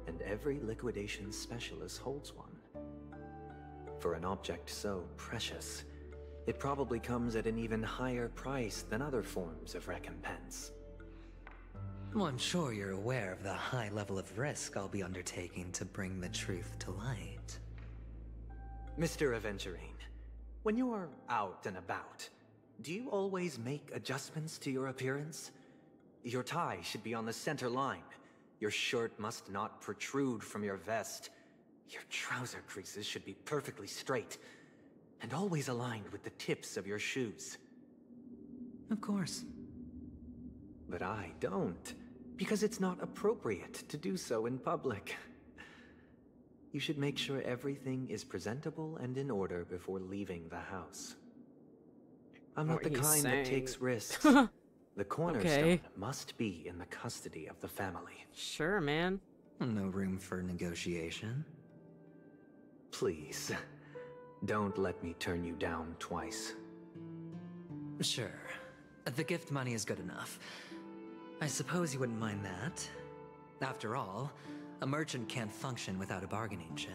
And every liquidation specialist holds one. For an object so precious, it probably comes at an even higher price than other forms of recompense. Well, I'm sure you're aware of the high level of risk I'll be undertaking to bring the truth to light. Mr. Aventurine, when you're out and about, do you always make adjustments to your appearance? Your tie should be on the center line. Your shirt must not protrude from your vest. Your trouser creases should be perfectly straight, and always aligned with the tips of your shoes. Of course. But I don't, because it's not appropriate to do so in public. You should make sure everything is presentable and in order before leaving the house. I'm not the kind that takes risks. The cornerstone must be in the custody of the family. Sure, man. No room for negotiation. Please, don't let me turn you down twice. Sure. The gift money is good enough. I suppose you wouldn't mind that. After all, a merchant can't function without a bargaining chip.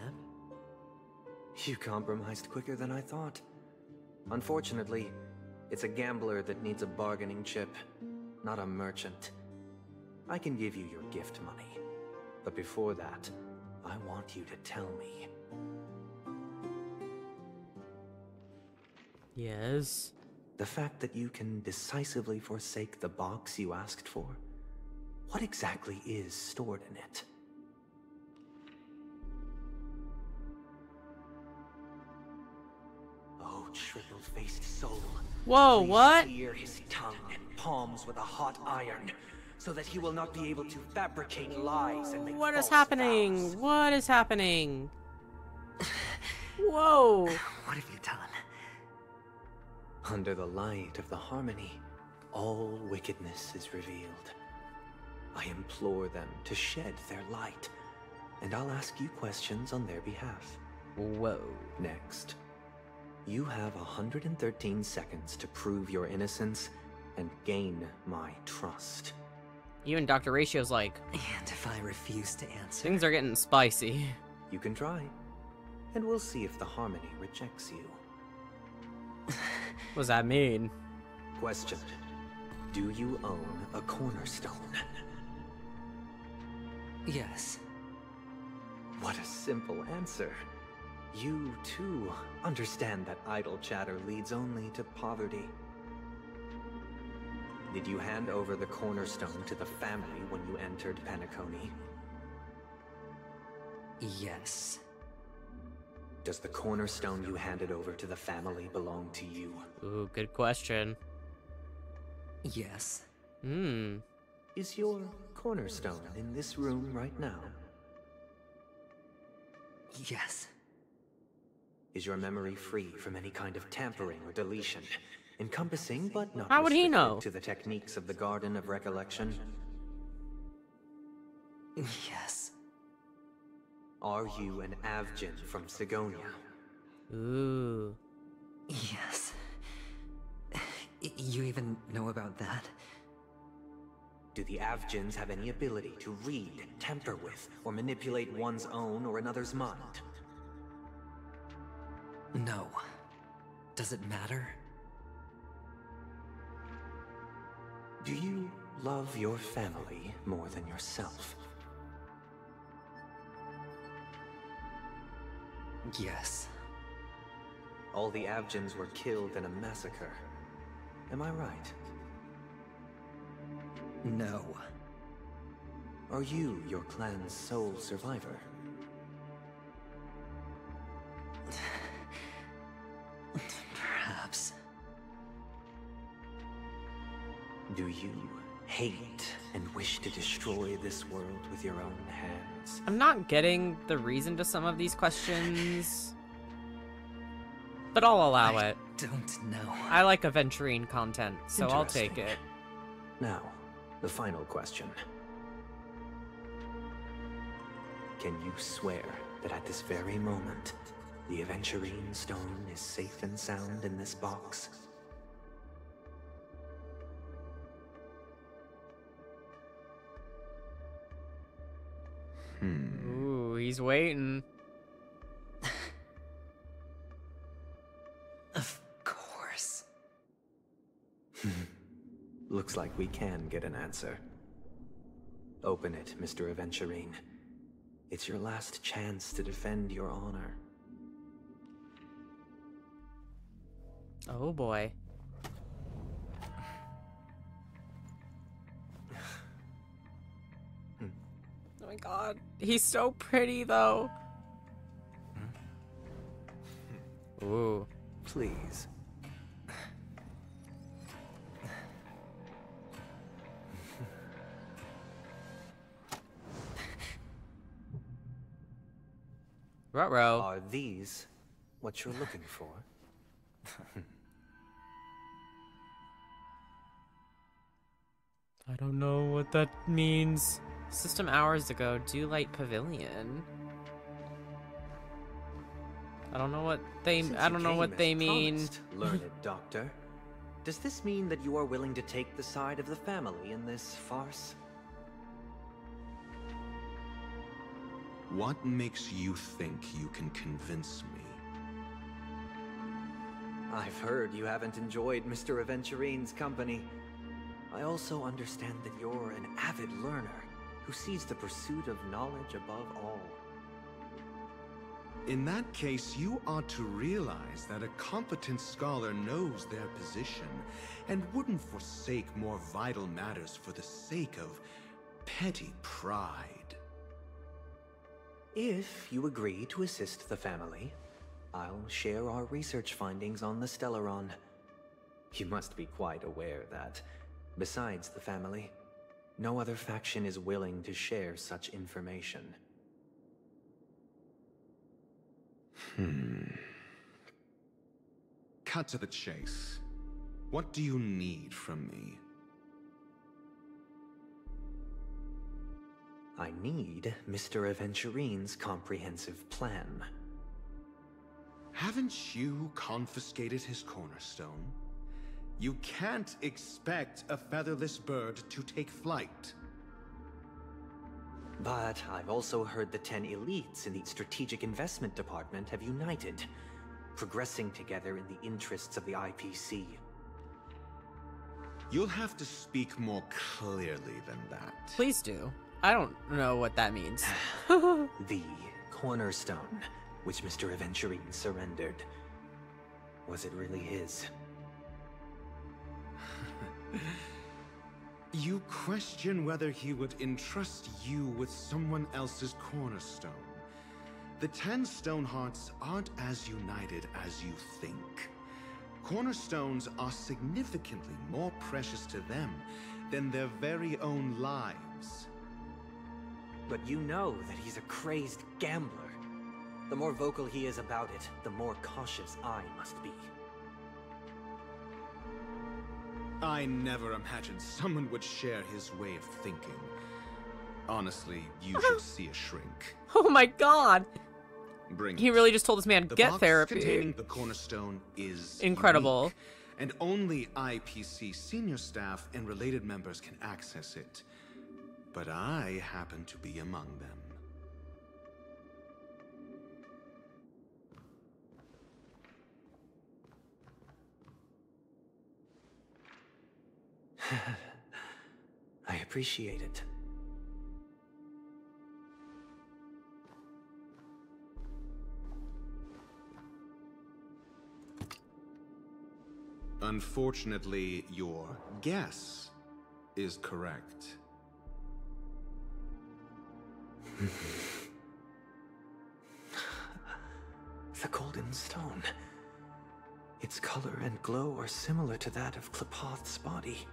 You compromised quicker than I thought. Unfortunately, it's a gambler that needs a bargaining chip, not a merchant. I can give you your gift money, but before that, I want you to tell me. Yes. The fact that you can decisively forsake the box you asked for, what exactly is stored in it? Oh, triple-faced soul. Whoa, Please what? sear his tongue and palms with a hot iron, so that he will not be able to fabricate lies and make What is false happening? vows. What is happening? Whoa. What have you done? Under the light of the harmony, all wickedness is revealed. I implore them to shed their light, and I'll ask you questions on their behalf. Whoa. Next, you have 113 seconds to prove your innocence and gain my trust. Even Dr. Ratio's like, and if I refuse to answer? Things are getting spicy. You can try, and we'll see if the harmony rejects you. What does that mean? Question. Do you own a cornerstone? Yes. What a simple answer. You, too, understand that idle chatter leads only to poverty. Did you hand over the cornerstone to the family when you entered Penacony? Yes. Does the cornerstone you handed over to the family belong to you? Ooh, good question. Yes. Is your cornerstone in this room right now? Yes. Is your memory free from any kind of tampering or deletion, encompassing but not How would he restricted know? to the techniques of the Garden of Recollection? Yes. Are you an Avgin from Sigonia? Ooh. Yes. You even know about that? Do the Avgins have any ability to read, tamper with, or manipulate one's own or another's mind? No. Does it matter? Do you love your family more than yourself? Yes. All the Avgins were killed in a massacre. Am I right? No. Are you your clan's sole survivor? Perhaps. Do you hate and wish to destroy this world with your own hands? I'm not getting the reason to some of these questions, but I'll allow it. Don't know. I like aventurine content, so I'll take it. Now, the final question. Can you swear that at this very moment, the Aventurine Stone is safe and sound in this box? Ooh, he's waiting. Of course. Looks like we can get an answer. Open it, Mr. Aventurine. It's your last chance to defend your honor. Oh boy. Oh my god. He's so pretty though. Ooh. Please. Ruh-roh. Are these what you're looking for? I don't know what that means. System hours ago, do light pavilion. I don't know what they mean. Promised, learned doctor. Does this mean that you are willing to take the side of the family in this farce? What makes you think you can convince me? I've heard you haven't enjoyed Mr. Aventurine's company. I also understand that you're an avid learner who sees the pursuit of knowledge above all. In that case, you ought to realize that a competent scholar knows their position and wouldn't forsake more vital matters for the sake of petty pride. If you agree to assist the family, I'll share our research findings on the Stellaron. You must be quite aware that, besides the family, no other faction is willing to share such information. Cut to the chase. What do you need from me? I need Mr. Aventurine's comprehensive plan. Haven't you confiscated his cornerstone? You can't expect a featherless bird to take flight. But I've also heard the 10 elites in the Strategic Investment Department have united, progressing together in the interests of the IPC. You'll have to speak more clearly than that. Please do. I don't know what that means. The cornerstone, which Mr. Aventurine surrendered. Was it really his? You question whether he would entrust you with someone else's cornerstone. The 10 Stonehearts aren't as united as you think. Cornerstones are significantly more precious to them than their very own lives. But you know that he's a crazed gambler. The more vocal he is about it, the more cautious I must be. I never imagined someone would share his way of thinking. Honestly, you should see a shrink. Oh my god! Bring he it. really just told this man, the get box therapy. Containing the cornerstone is incredible. Unique, and only IPC senior staff and related members can access it. But I happen to be among them. I appreciate it. Unfortunately, your guess is correct. The golden stone. Its color and glow are similar to that of Klepoth's body.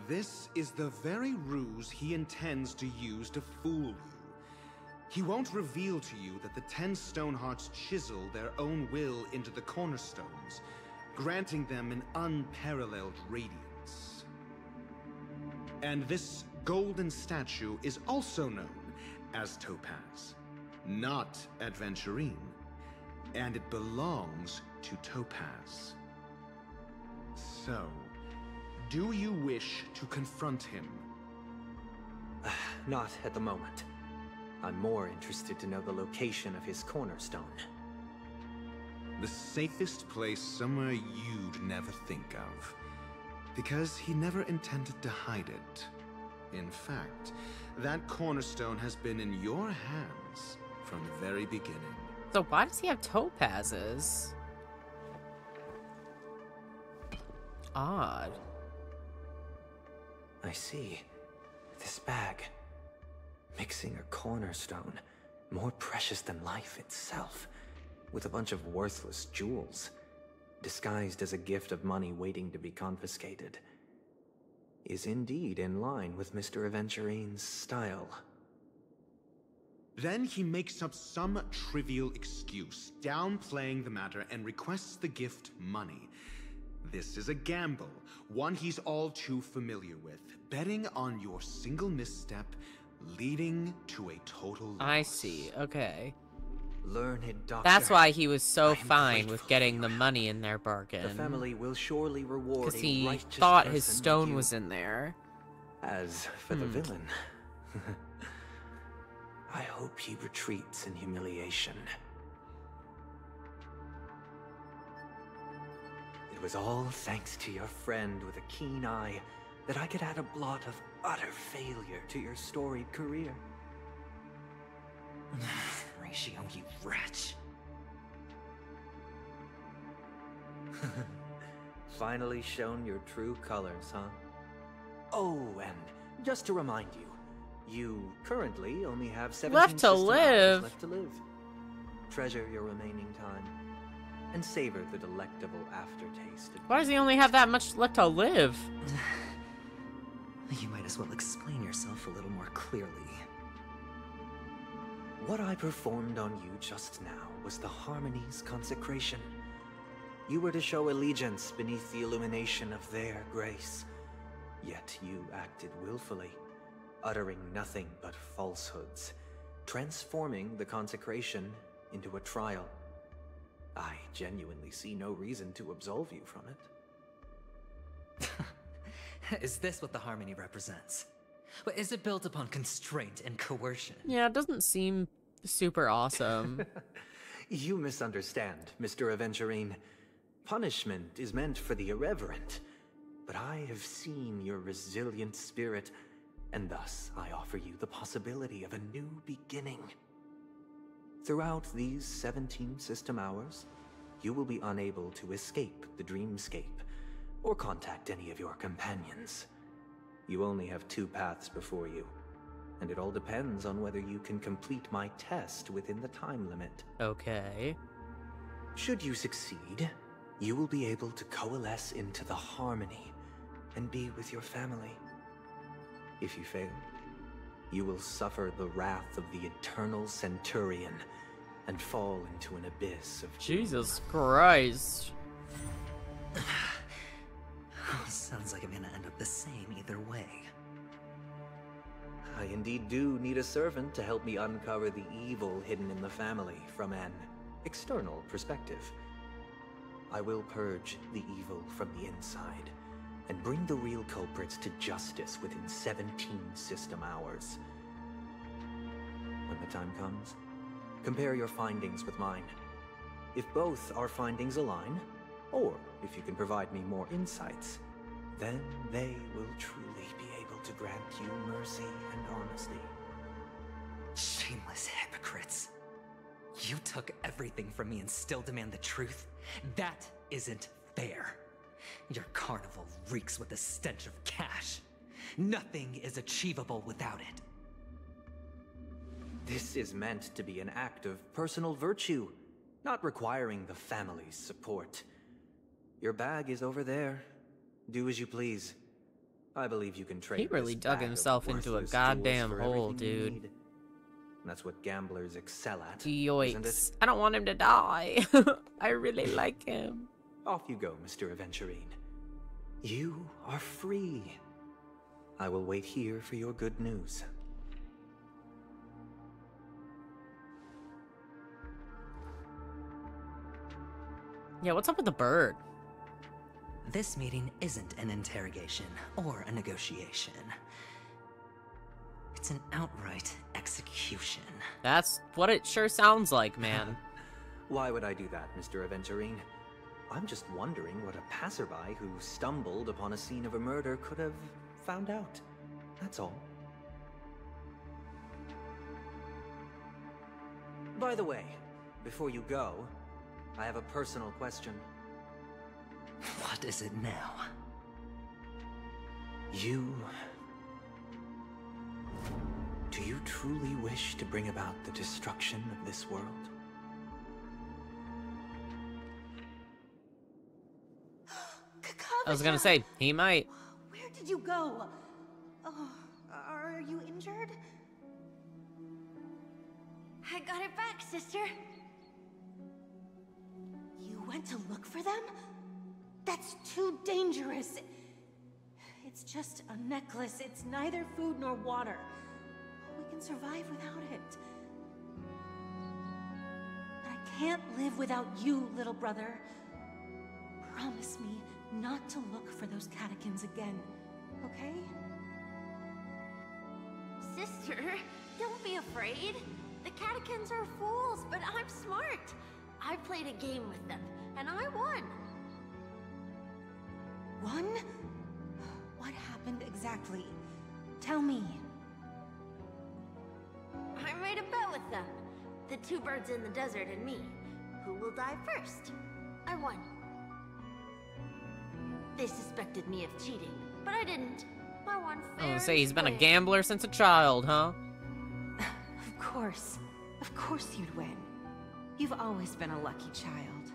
This is the very ruse he intends to use to fool you. He won't reveal to you that the 10 Stonehearts chisel their own will into the cornerstones, granting them an unparalleled radiance. And this golden statue is also known as Topaz, not Adventurine, and it belongs to Topaz. So, do you wish to confront him? Not at the moment. I'm more interested to know the location of his cornerstone. The safest place somewhere you'd never think of. Because he never intended to hide it. In fact, that cornerstone has been in your hands from the very beginning. So why does he have topazes? Odd. I see. This bag. Mixing a cornerstone, more precious than life itself, with a bunch of worthless jewels, disguised as a gift of money waiting to be confiscated, is indeed in line with Mr. Aventurine's style. Then he makes up some trivial excuse, downplaying the matter, and requests the gift money. This is a gamble, one he's all too familiar with, betting on your single misstep, leading to a total loss. I see, okay. Learned doctor. That's why he was so fine with getting the money in their bargain. The family will surely reward because he righteous thought his person stone like was in there. As for the villain, I hope he retreats in humiliation. It was all thanks to your friend with a keen eye that I could add a blot of utter failure to your storied career. Ratio, you wretch. Finally shown your true colors, huh? Oh, and just to remind you, you currently only have 17 left to system hours live. left to live. Treasure your remaining time, and savor the delectable aftertaste. Why does he only have that much left to live? You might as well explain yourself a little more clearly. What I performed on you just now was the Harmony's consecration. You were to show allegiance beneath the illumination of their grace. Yet you acted willfully, uttering nothing but falsehoods, transforming the consecration into a trial. I genuinely see no reason to absolve you from it. Is this what the Harmony represents? But is it built upon constraint and coercion? Yeah, it doesn't seem super awesome. You misunderstand, Mr. Aventurine. Punishment is meant for the irreverent. But I have seen your resilient spirit, and thus I offer you the possibility of a new beginning. Throughout these 17 system hours, you will be unable to escape the dreamscape, or contact any of your companions. You only have 2 paths before you, and it all depends on whether you can complete my test within the time limit. Okay. Should you succeed, you will be able to coalesce into the Harmony and be with your family. If you fail, you will suffer the wrath of the Eternal Centurion and fall into an abyss of Jesus Christ. Sounds like I'm gonna end up the same either way. I indeed do need a servant to help me uncover the evil hidden in the family from an external perspective. I will purge the evil from the inside and bring the real culprits to justice within 17 system hours. When the time comes, compare your findings with mine. If both our findings align, or if you can provide me more insights, then they will truly be able to grant you mercy and honesty. Shameless hypocrites. You took everything from me and still demand the truth? That isn't fair. Your carnival reeks with the stench of cash. Nothing is achievable without it. This is meant to be an act of personal virtue, not requiring the family's support. Your bag is over there. Do as you please. I believe you can trade. He really dug himself into a goddamn hole, dude. That's what gamblers excel at. Yoicks. I don't want him to die. I really like him. Off you go, Mr. Aventurine. You are free. I will wait here for your good news. Yeah, what's up with the bird? This meeting isn't an interrogation or a negotiation. It's an outright execution. That's what it sure sounds like, man. Why would I do that, Mr. Aventurine? I'm just wondering what a passerby who stumbled upon a scene of a murder could have found out. That's all. By the way, before you go, I have a personal question. What is it now? Do you truly wish to bring about the destruction of this world? I was gonna say, he might. Where did you go? Oh, are you injured? I got it back, sister. You went to look for them? That's too dangerous. It's just a necklace. It's neither food nor water. We can survive without it. But I can't live without you, little brother. Promise me not to look for those catechins again, okay? Sister, don't be afraid. The catechins are fools, but I'm smart. I played a game with them, and I won. Won? What happened exactly? Tell me. I made a bet with them. The two birds in the desert and me. Who will die first? I won. They suspected me of cheating, but I didn't. I won fair. I was gonna say, he's been a gambler since a child, huh? Of course you'd win. You've always been a lucky child.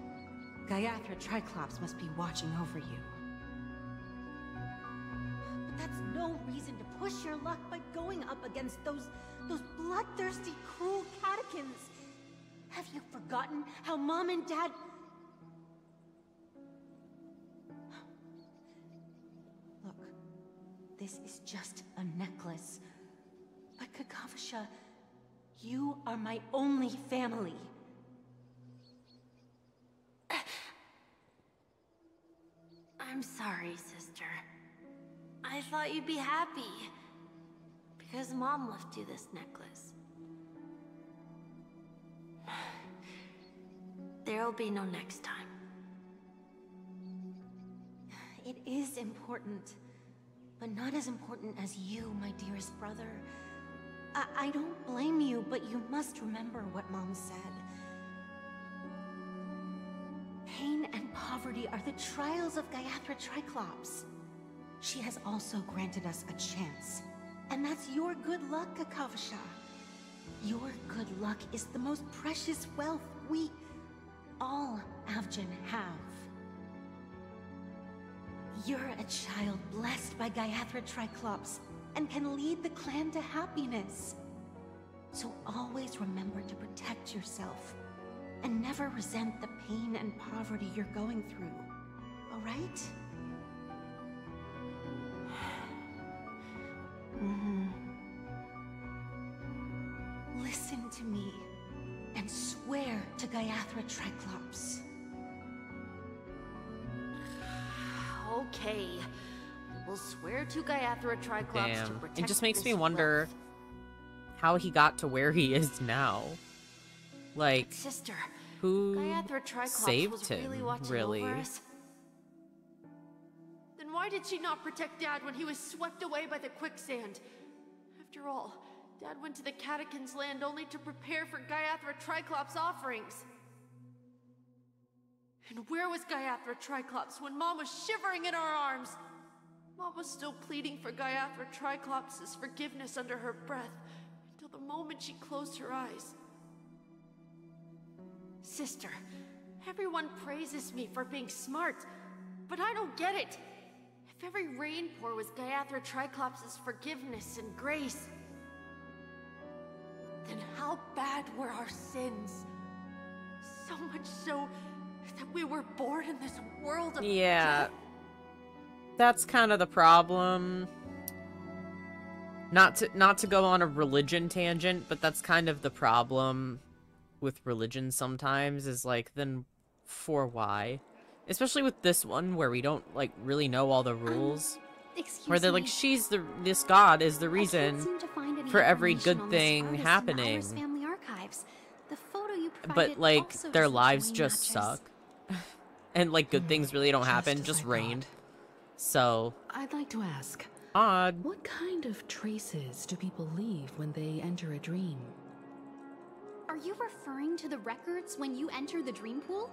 Gaiathra Triclops must be watching over you. But that's no reason to push your luck by going up against those bloodthirsty, cruel catechins. Have you forgotten how Mom and Dad... Look, this is just a necklace. But Kakavasha, you are my only family. I'm sorry, sister. I thought you'd be happy. Because Mom left you this necklace. There'll be no next time. It is important. But not as important as you, my dearest brother. I don't blame you, but you must remember what Mom said. Pain and poverty are the trials of Gaiathra Triclops. She has also granted us a chance. And that's your good luck, Kakavasha. Your good luck is the most precious wealth we, all Avgin, have. You're a child blessed by Gaiathra Triclops and can lead the clan to happiness. So always remember to protect yourself and never resent the pain and poverty you're going through, all right? Listen to me and swear to Gaiathra Triclops. Okay. We'll swear to Gaiathra Triclops to Damn. protect It just makes this me wonder wealth. how he got to where he is now. Like, Sister, who Gaiathra Triclops saved was him, really watching really? over us. Then why did she not protect Dad when he was swept away by the quicksand? After all, Dad went to the Catechins' land only to prepare for Gaiathra Triclops' offerings. And where was Gaiathra Triclops when Mom was shivering in our arms? Mom was still pleading for Gaiathra Triclops' forgiveness under her breath, until the moment she closed her eyes. Sister, everyone praises me for being smart, but I don't get it. If every rain pour was Gaiathra Triclops' forgiveness and grace, then how bad were our sins? So much so that we were born in this world of death. That's kind of the problem. Not to go on a religion tangent, but that's kind of the problem with religion sometimes, is like, then for why. Especially with this one where we don't, like, really know all the rules. Where they're like, this god is the reason for every good thing happening. Family archives. The photo you But, like, their lives just suck. And, like, good things really don't happen, just rain. So... I'd like to ask... Odd. What kind of traces do people leave when they enter a dream? Are you referring to the records when you enter the dream pool?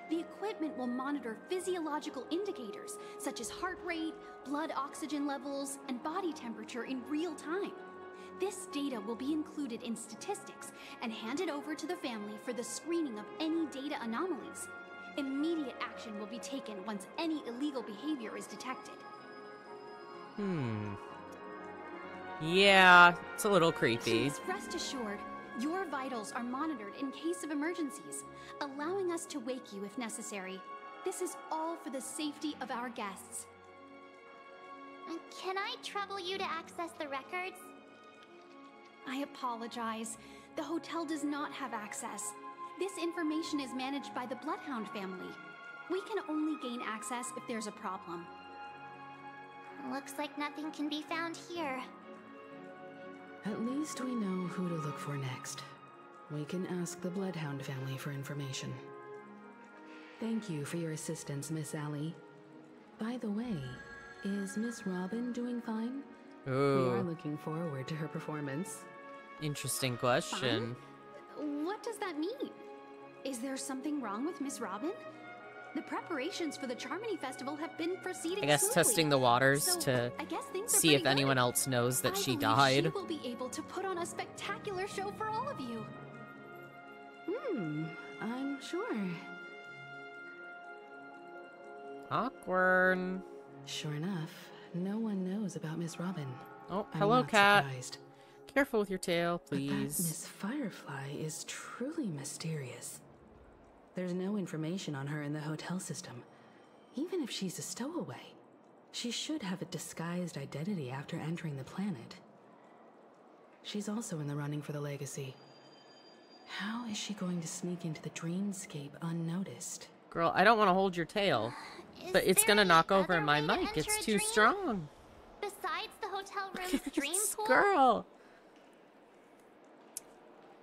The equipment will monitor physiological indicators such as heart rate, blood oxygen levels, and body temperature in real time. This data will be included in statistics and handed over to the family for the screening of any data anomalies. Immediate action will be taken once any illegal behavior is detected. Yeah, it's a little creepy. Please rest assured, your vitals are monitored in case of emergencies, allowing us to wake you if necessary. This is all for the safety of our guests. Can I trouble you to access the records? I apologize. The hotel does not have access. This information is managed by the Bloodhound family. We can only gain access if there's a problem. Looks like nothing can be found here. At least we know who to look for next. We can ask the Bloodhound family for information. Thank you for your assistance, Miss Allie. By the way, is Miss Robin doing fine? Ooh. We are looking forward to her performance. Interesting question. What does that mean? Is there something wrong with Miss Robin? The preparations for the Charmony Festival have been proceeding I guess smoothly. testing the waters So, to I guess things are see pretty if anyone good. else knows that she believe died. She will be able to put on a spectacular show for all of you. I'm sure. Awkward. Sure enough, no one knows about Miss Robin. Oh, I'm hello, not cat. surprised. Careful with your tail, But that please. Miss Firefly is truly mysterious. There's no information on her in the hotel system. Even if she's a stowaway, she should have a disguised identity after entering the planet. She's also in the running for the legacy. How is she going to sneak into the dreamscape unnoticed? Girl, I don't want to hold your tail, but it's gonna knock over my mic. It's too strong. Besides the hotel room's dream pool? Girl.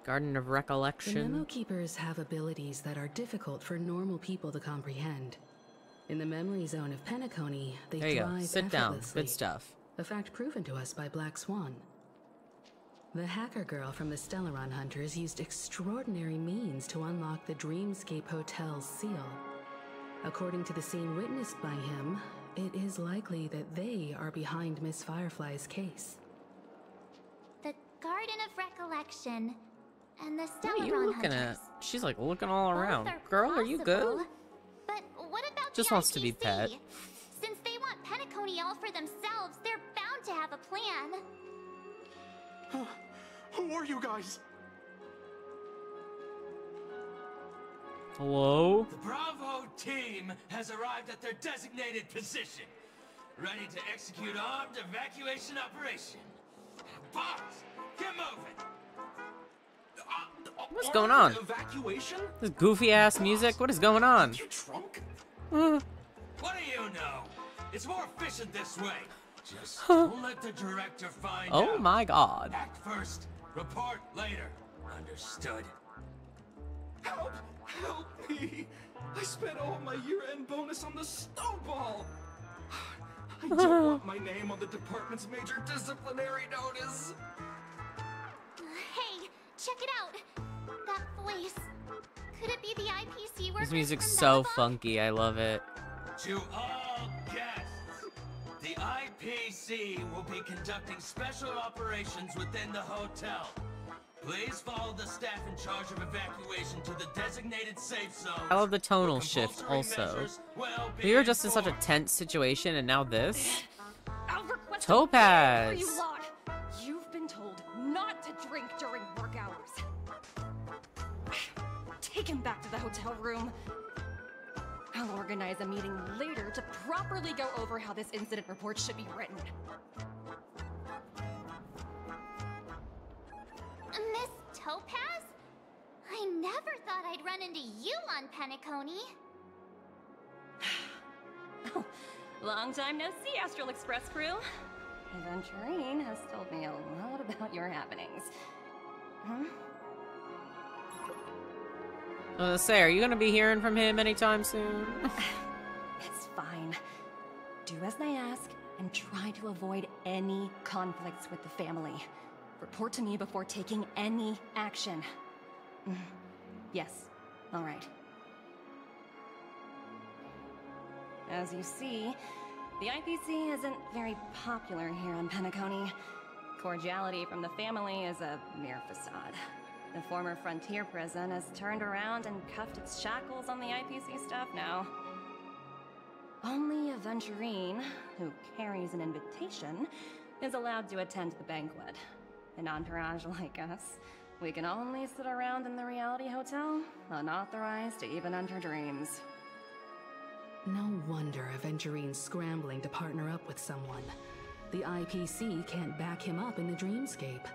Garden of The Recollection. Memo Keepers have abilities that are difficult for normal people to comprehend. In the memory zone of Penacony, they There you go. thrive Sit down. effortlessly, Good stuff. a fact proven to us by Black Swan. The hacker girl from the Stellaron Hunters used extraordinary means to unlock the Dreamscape Hotel's seal. According to the scene witnessed by him, it is likely that they are behind Miss Firefly's case. The Garden of Recollection and the What are you Stellaron looking Hunters. at? She's like looking all Both around. are Girl, are you good? possible, But what about Just the wants to be IPC? pet. Since they want Penacony all for themselves, they're bound to have a plan. Who are you guys? Hello? The Bravo team has arrived at their designated position, ready to execute armed evacuation operation. Boss, get moving! What's going on? Evacuation? This goofy ass music? What is going on? Trunk? What do you know? It's more efficient this way. Just don't let the director find out. Oh my god. Act first, report later. Understood? Help! Help me! I spent all my year-end bonus on the snowball! I don't want my name on the department's major disciplinary notice! Hey, check it out. That voice. Could it be the IPC workers This music's from so Belleville? funky. I love it. To all guests, the IPC will be conducting special operations within the hotel. Please follow the staff in charge of evacuation to the designated safe zone. I love the tonal shift also. We were just in such a tense situation and now this? I'll request Topaz! a favor for you lot. You've been told not to drink during work hours. Take him back to the hotel room. I'll organize a meeting later to properly go over how this incident report should be written. Miss Topaz? I never thought I'd I'd run into you on Penacony. Oh, long time no see, Astral Express crew. Aventurine has told me a lot about your happenings. Huh? I was gonna say, are you gonna be hearing from him anytime soon? It's fine. Do as they ask, and try to avoid any conflicts with the family. Report to me before taking any action. Yes, all right. As you see, the IPC isn't very popular here on Penacony. Cordiality from the family is a mere facade. The former frontier prison has turned around and cuffed its shackles on the IPC staff now. Only Aventurine, who carries an invitation, is allowed to attend the banquet. An entourage like us, we can only sit around in the reality hotel, unauthorized to even enter dreams. No wonder Aventurine's scrambling to partner up with someone. The IPC can't back him up in the dreamscape.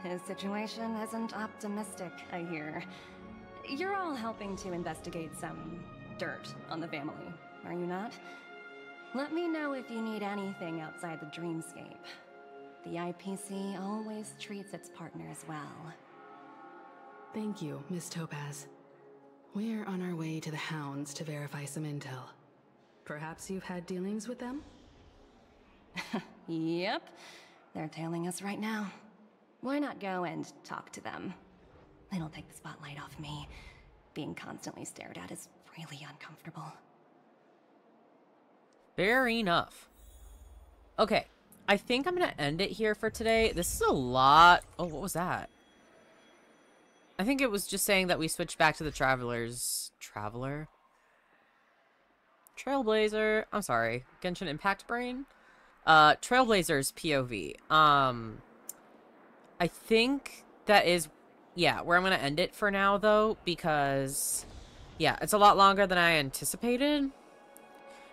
His situation isn't optimistic, I hear. You're all helping to investigate some dirt on the family, are you not? Let me know if you need anything outside the dreamscape. The IPC always treats its partners well. Thank you, Miss Topaz. We're on our way to the Hounds to verify some intel. Perhaps you've had dealings with them? Yep. They're tailing us right now. Why not go and talk to them? It'll take the spotlight off me. Being constantly stared at is really uncomfortable. Fair enough. Okay, I think I'm gonna end it here for today. This is a lot. Oh, what was that? I think it was just saying that we switched back to the Traveler? Trailblazer. I'm sorry. Genshin Impact Brain? Trailblazer's POV. I think that is, yeah, where I'm gonna end it for now, though, because, yeah, it's a lot longer than I anticipated.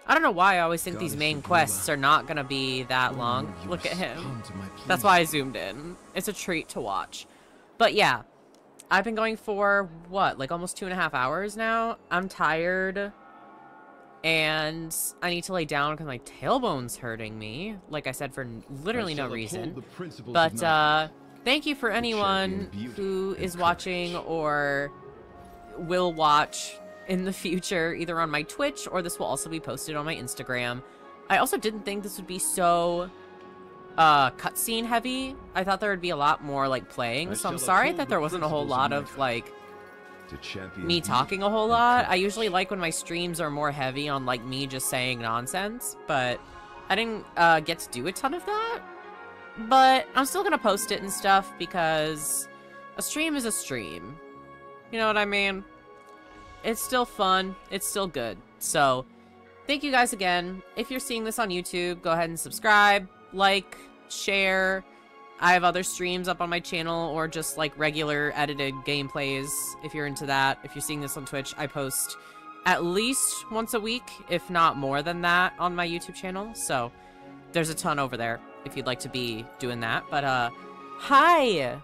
I don't know why I always think these main quests are not gonna be that long. Look at him. That's why I zoomed in. It's a treat to watch. But yeah, I've been going for, what, like almost 2.5 hours now? I'm tired. And I need to lay down because my tailbone's hurting me. Like I said, for literally no reason. But thank you for anyone who is watching or will watch in the future, either on my Twitch or this will also be posted on my Instagram. I also didn't think this would be so cutscene heavy. I thought there would be a lot more like playing, so I'm sorry that there wasn't a whole lot of like me talking a whole lot. I usually like when my streams are more heavy on like me just saying nonsense, but I didn't get to do a ton of that. But I'm still gonna post it and stuff because a stream is a stream. You know what I mean? It's still fun. It's still good. So thank you guys again. If you're seeing this on YouTube, go ahead and subscribe, like, share. I have other streams up on my channel or just like regular edited gameplays if you're into that. If you're seeing this on Twitch, I post at least once a week, if not more than that, on my YouTube channel. So there's a ton over there if you'd like to be doing that. But hi!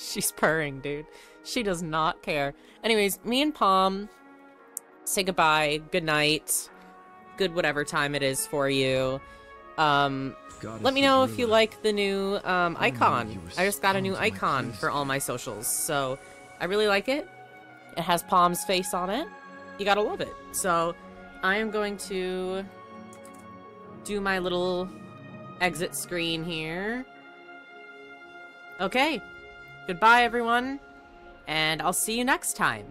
She's purring, dude. She does not care. Anyways, me and Palm say goodbye, good night, good whatever time it is for you. Let me know if you like the new icon. I just got a new icon for all my socials, so I really like it. It has Palm's face on it. You gotta love it. So I am going to do my little exit screen here. Okay. Goodbye, everyone, and I'll see you next time.